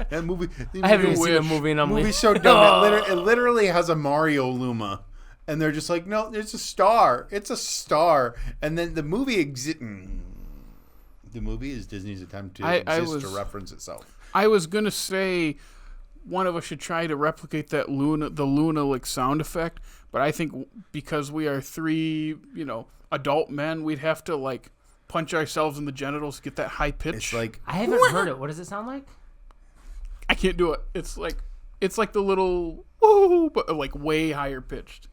That movie. I haven't even seen the Wish. movie, and I'm leaving. movie's so dumb. It literally has a Mario Luma, and they're just like, no, it's a star. It's a star. And then the movie the movie is Disney's attempt to to reference itself. I was gonna say one of us should try to replicate that the Luna like sound effect, but I think because we are three, adult men, we'd have to like punch ourselves in the genitals to get that high pitch. It's like I haven't heard it. What does it sound like? I can't do it. It's like the little woo, but like way higher pitched.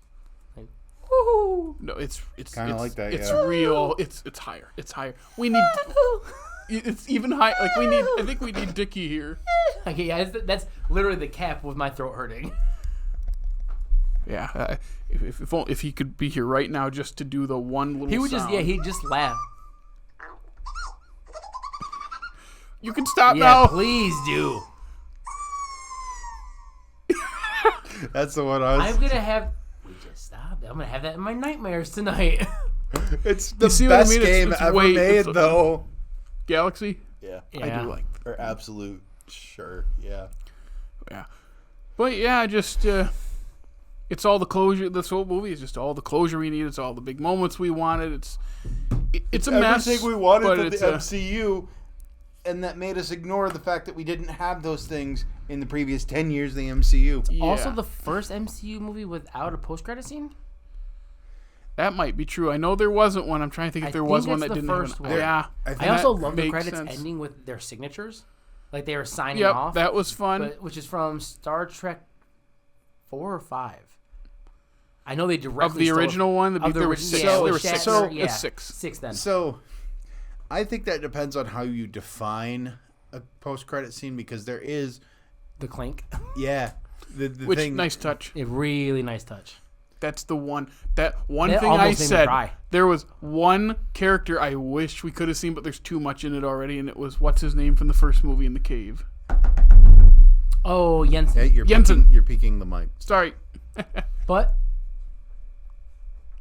Like, Woo! No, it's Kinda like that, It's yeah. real. It's higher. It's higher. We need. It's even high. Like we need. I think we need Dickie here. Okay, yeah, that's literally the cap with my throat hurting. Yeah. If he could be here right now just to do the one little. He would sound. he'd just laugh. You can stop Yeah, now. please do. that's the one I was. I'm gonna have. We just stopped. I'm gonna have that in my nightmares tonight. It's the see what I best mean? game It's ever way- made, it's- though. Galaxy. Yeah. I do like. Or absolute. Sure. Yeah. Yeah, but yeah, just it's all the closure. This whole movie is just all the closure we need. It's all the big moments we wanted. It's a mess. Everything we wanted but for the it's MCU, and that made us ignore the fact that we didn't have those things in the previous 10 years of the MCU. Yeah, Also, the first MCU movie without a post-credit scene. that might be true. I know there wasn't one. I'm trying to think if I there think was one it's that the didn't first have one. an, Yeah, I also that love the makes credits sense. ending with their signatures, like they were signing Yep, off. that was fun. Which is from Star Trek 4 or 5. I know they directly Of the stole it original one, of the there were original- six. yeah, There with were six. Shatner, yeah. It's six. 6 then. So, I think that depends on how you define a post-credit scene, because there is, The clink. the Which thing. nice touch. A really nice touch. That's the one. That one That thing I almost made me said. cry. There was one character I wish we could have seen, but there's too much in it already, and it was what's his name from the first movie in the cave. Oh, Jensen. Hey, you're Jensen. Peeking, you're peeking the mic. Sorry. But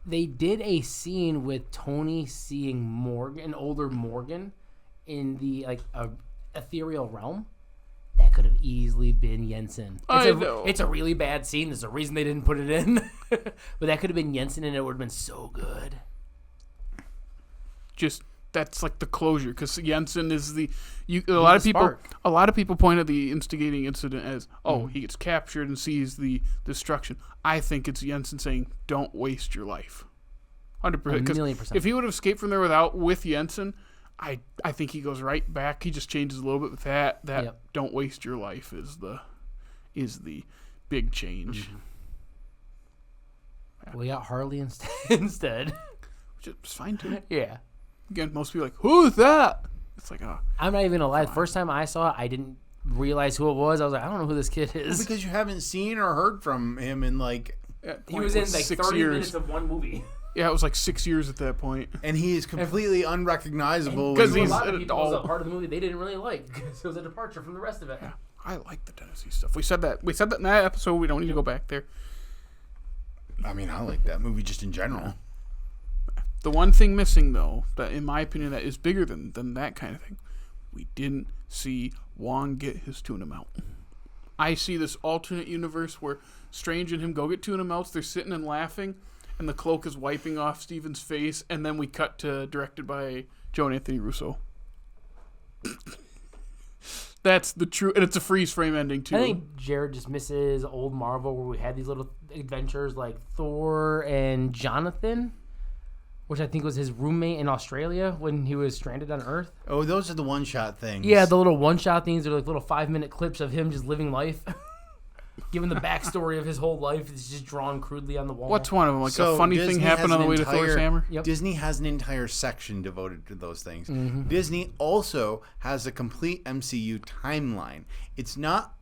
they did a scene with Tony seeing Morgan, an older Morgan, in the ethereal realm. That could have easily been Jensen. I know. It's a really bad scene. There's a reason they didn't put it in. But that could have been Jensen, and it would have been so good. Just that's like the closure, because Jensen is a lot of people point at the instigating incident as he gets captured and sees the destruction. I think it's Jensen saying, "Don't waste your life." 100%. 1,000,000%. If he would have escaped from there with Jensen, I think he goes right back. He just changes a little bit with that. Yep. Don't waste your life is the big change. We got Harley instead. Which is fine too. Yeah. Again, most people are like, "Who's that?" It's like, I'm not even gonna lie. The first time I saw it, I didn't realize who it was. I was like, I don't know who this kid is. Because you haven't seen or heard from him in He was in like 6 30 years. minutes of one movie. Yeah, it was like 6 years at that point. and he is completely unrecognizable. Because A he's lot of an people, it was a adult. part of the movie they didn't really like because it was a departure from the rest of it. Yeah, I like the Tennessee stuff. We said that in that episode. We don't need to go back there. I mean, I like that movie just in general. The one thing missing, though, that in my opinion, that is bigger than that kind of thing, we didn't see Wong get his tuna melt. I see this alternate universe where Strange and him go get tuna melts. They're sitting and laughing, and the cloak is wiping off Steven's face, and then we cut to directed by Joe and Anthony Russo. That's the true, and it's a freeze frame ending too. I think Jared just misses old Marvel where we had these little adventures like Thor and Jonathan, which I think was his roommate in Australia when he was stranded on Earth. Oh, those are the one-shot things. Yeah, the little one-shot things are like little 5-minute clips of him just living life. Given the backstory of his whole life, it's just drawn crudely on the wall. What's one of them? Like So a funny Disney thing has happened on an the way to Thor's entire- hammer? Yep. Disney has an entire section devoted to those things. Mm-hmm. Disney also has a complete MCU timeline. It's not.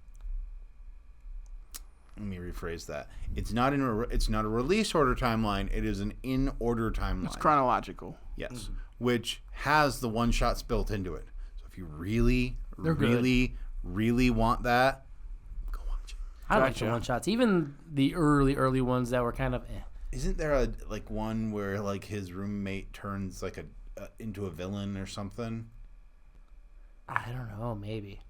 Let me rephrase that. It's not it's not a release order timeline. It is an in order timeline. It's chronological. Yes, which has the one shots built into it. So if you really, really want that, go watch it. I like the Gotcha. one-shots. Even the early ones that were kind of Isn't there a one where like his roommate turns like into a villain or something? I don't know, maybe.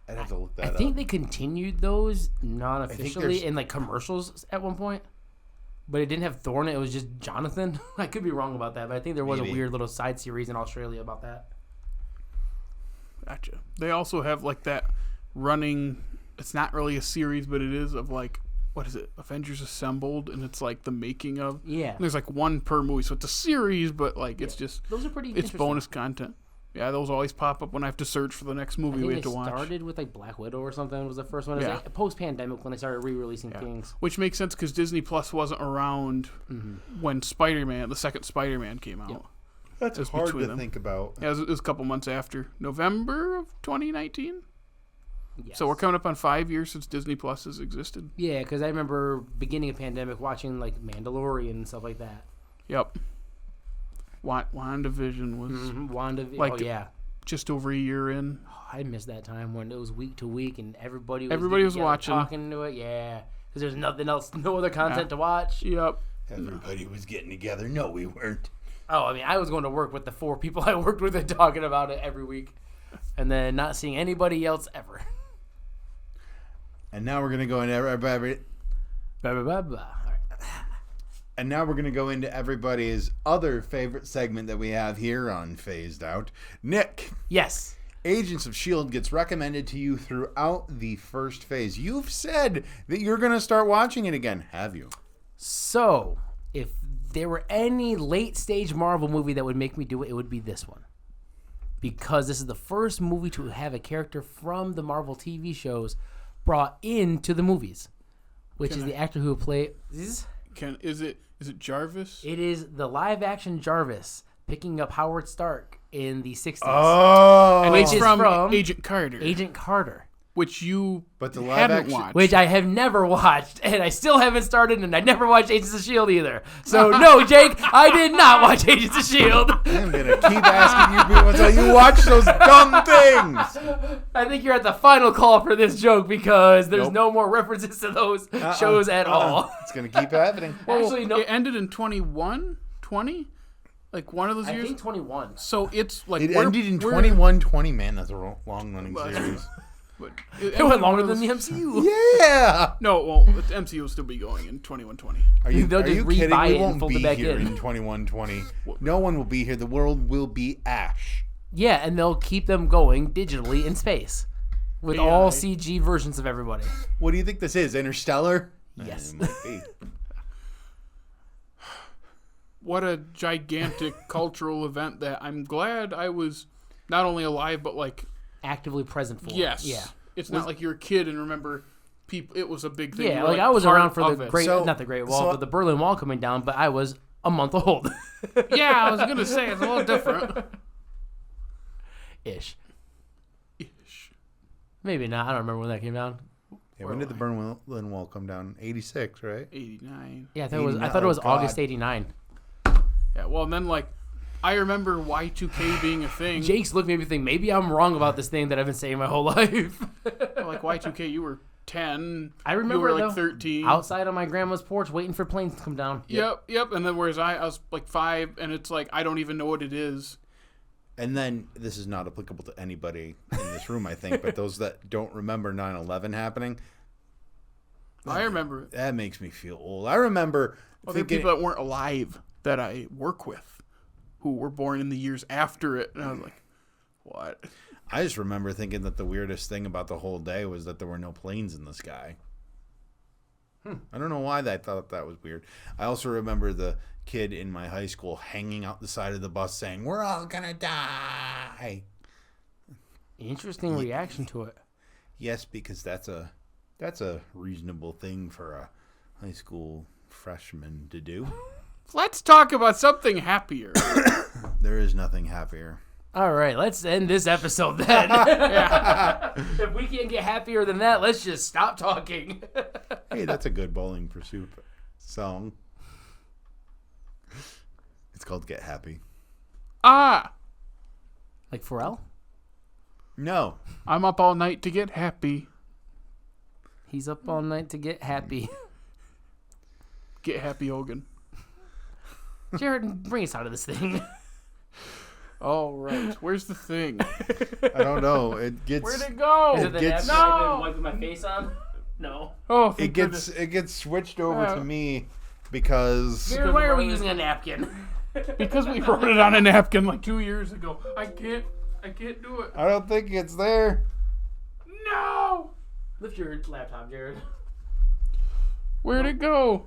I'd have to look that I up. think they continued those there's- non-officially in like commercials at one point, but it didn't have Thor in it. It was just Jonathan. I could be wrong about that, but I think there was Maybe. a weird little side series in Australia about that. Gotcha. They also have like that running. It's not really a series, but it is of like, what is it? Avengers Assembled, and it's like the making of. Yeah, And there's like one per movie, so it's a series, but like it's just those are pretty. it's interesting. bonus content. Yeah, those always pop up when I have to search for the next I movie think we they have to watch. started with like Black Widow or something. Was the first one? It was Yeah. like post-pandemic when they started re-releasing things. Which makes sense because Disney Plus wasn't around when Spider-Man, the second Spider-Man came out. Yep. That's It's hard between to them. think about. Yeah, it was a couple months after November of 2019. Yes. So we're coming up on 5 years since Disney Plus has existed. Yeah, because I remember beginning of pandemic watching like Mandalorian and stuff like that. Yep. WandaVision was Wanda. Like- Oh yeah. just over a year in. I missed that time when it was week to week and everybody was Everybody watching. talking to it. Yeah, because there's nothing else, no other content to watch. Yep. Everybody was getting together. No, we weren't. Oh, I mean, I was going to work with the 4 people I worked with and talking about it every week, and then not seeing anybody else ever. And now we're gonna go into everybody. Blah, blah, blah, blah. And now we're gonna go into everybody's other favorite segment that we have here on Phased Out. Nick. Yes. Agents of S.H.I.E.L.D. gets recommended to you throughout the first phase. You've said that you're going to start watching it again. Have you? So, if there were any late-stage Marvel movie that would make me do it, it would be this one. Because this is the first movie to have a character from the Marvel TV shows brought into the movies, which is the actor who played... Is it Jarvis? It is the live-action Jarvis picking up Howard Stark in the 60s. Oh! And Which it's is from Agent Carter. Agent Carter. Which you But the live hadn't action- watched. Which I have never watched, and I still haven't started, and I never watched Agents of S.H.I.E.L.D. either. So, no, Jake, I did not watch Agents of S.H.I.E.L.D. I'm going to keep asking you people until you watch those dumb things. I think you're at the final call for this joke because there's Nope. no more references to those shows at all. It's going to keep happening. Actually, no. It ended in 21, 20? Like one of those I years? think 21. So it's like... It ended in 21-20. Man, that's a long-running series. But It went longer than the MCU. Yeah! No, well, the MCU will still be going in 21-20. Are you, They'll are just you kidding? rebuy We it and won't fold it be back here in. in 21-20. No one will be here. The world will be ash. Yeah, and they'll keep them going digitally in space with Yeah. all CG versions of everybody. What do you think this is? Interstellar? Yes. It might be. What a gigantic cultural event that I'm glad I was not only alive, but like, Actively present for. yes. Yeah. It's not like you're a kid and remember people. It was a big thing. Yeah, You're, like I was part around for of the it. Great, So- not the Great Wall, so- but the Berlin Wall coming down, but I was a month old. Yeah, I was going to say, it's a little different. Ish. Ish. Maybe not. I don't remember when that came down. Yeah, when did the Berlin Wall come down? 86, right? 89. Yeah, I thought it was Oh, God. August 89. Yeah, well, and then like, I remember Y2K being a thing. Jake's looking at me thinking, maybe I'm wrong about this thing that I've been saying my whole life. Like Y2K, you were 10. I remember you were it, like though. 13. Outside on my grandma's porch waiting for planes to come down. Yep. And then whereas I was like 5, and it's like I don't even know what it is. And then, this is not applicable to anybody in this room, I think, but those that don't remember 9/11 happening, I remember it. that makes me feel old. I remember Other thinking, people that weren't alive that I work with, who were born in the years after it, and I was like, what? I just remember thinking that the weirdest thing about the whole day was that there were no planes in the sky. I don't know why I thought that was weird. I also remember the kid in my high school hanging out the side of the bus saying, "We're all gonna die." Interesting reaction to it. Yes, because that's a reasonable thing for a high school freshman to do. Let's talk about something happier. There is nothing happier. All right, let's end this episode then. If we can't get happier than that, let's just stop talking. Hey, that's a good Bowling Pursuit song. It's called Get Happy. Ah, Like Pharrell? No. I'm up all night to get happy. He's up all night to get happy. Get happy, Hogan. Jared, bring us out of this thing. All right, where's the thing? I don't know. It gets Where'd it go? Is it the gets- napkin I've No! been wiping my face on? No. Oh, it thank gets goodness. it gets switched over Yeah. to me because Jared, why are we using a napkin? Because we wrote it on a napkin like 2 years ago. I can't do it. I don't think it's there. No! Lift your laptop, Jared. Where'd it go?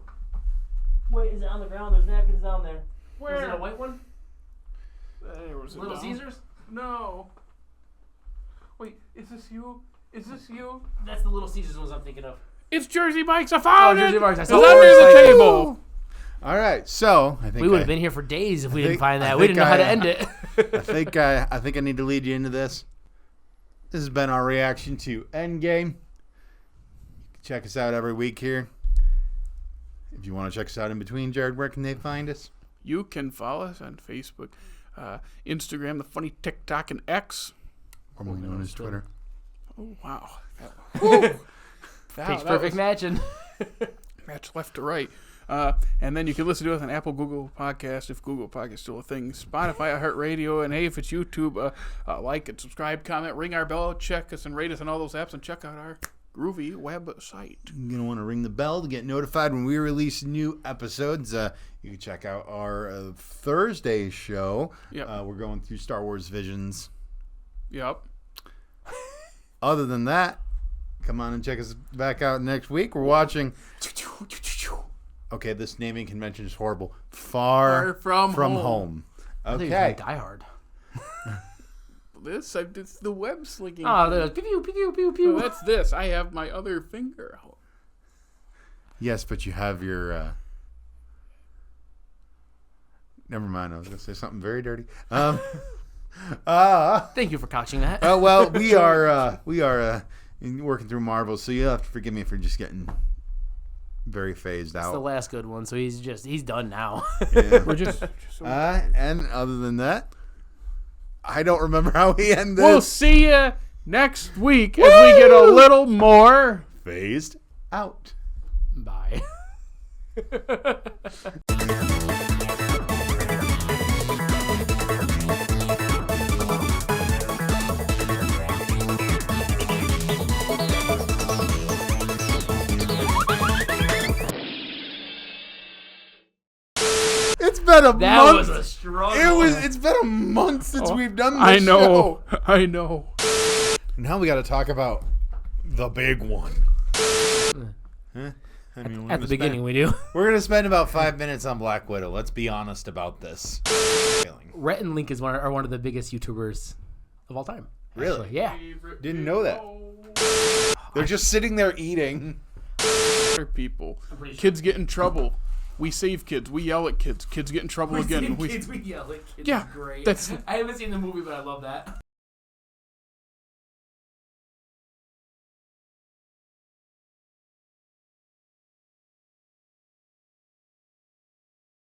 Wait, is it on the ground? There's napkins down there. Where? Was it a white one? There was it Little down. Caesars? No. Wait, is this you? Is this you? That's the Little Caesars ones I'm thinking of. It's Jersey Mike's. I found Jersey it. Mike's. I It's saw under it. the table. All right, so I think We would have been here for days if we didn't think- find I that. We think didn't know how to I- end it. I think I need to lead you into this. This has been our reaction to Endgame. Check us out every week here. If you want to check us out in between, Jared, where can they find us? You can follow us on Facebook, Instagram, the funny TikTok, and X. Formerly known as Twitter. Oh wow. Pitch perfect matching. Match left to right. And then you can listen to us on Apple, Google Podcast, if Google Podcast is still a thing, Spotify, iHeartRadio, and hey, if it's YouTube, like and subscribe, comment, ring our bell, check us and rate us on all those apps, and check out our groovy website. You're going to want to ring the bell to get notified when we release new episodes. You can check out our Thursday show. Yep. We're going through Star Wars Visions. Yep. Other than that, come on and check us back out next week. We're watching... Okay, this naming convention is horrible. Far from home. I think Okay. it's Die Hard. It's the web slinging. Oh, there's pew pew pew pew. Oh, that's this. I have my other finger out. Yes, but you have your... Never mind. I was going to say something very dirty. Thank you for couching that. Well, we are working through Marvel, so you have to forgive me for just getting very phased It's the out. last good one, so he's done now. Yeah. We're just And other than that, I don't remember how we end this. we'll see you next week as we get a little more Phased out. Bye. It's been a That month. was a struggle. It's been a month since we've done this I know. show. I know. Now we got to talk about the big one. I mean, At the beginning, we do. we're gonna spend about 5 minutes on Black Widow. Let's be honest about this. Rhett and Link are one of the biggest YouTubers of all time. Really? Actually. Yeah. Didn't know that. They're just sitting there eating. People. pretty sure. Kids get in trouble. We save kids. We yell at kids. Kids get in trouble again. We yell at kids. Yeah, It's great. that's- I haven't seen the movie, but I love that.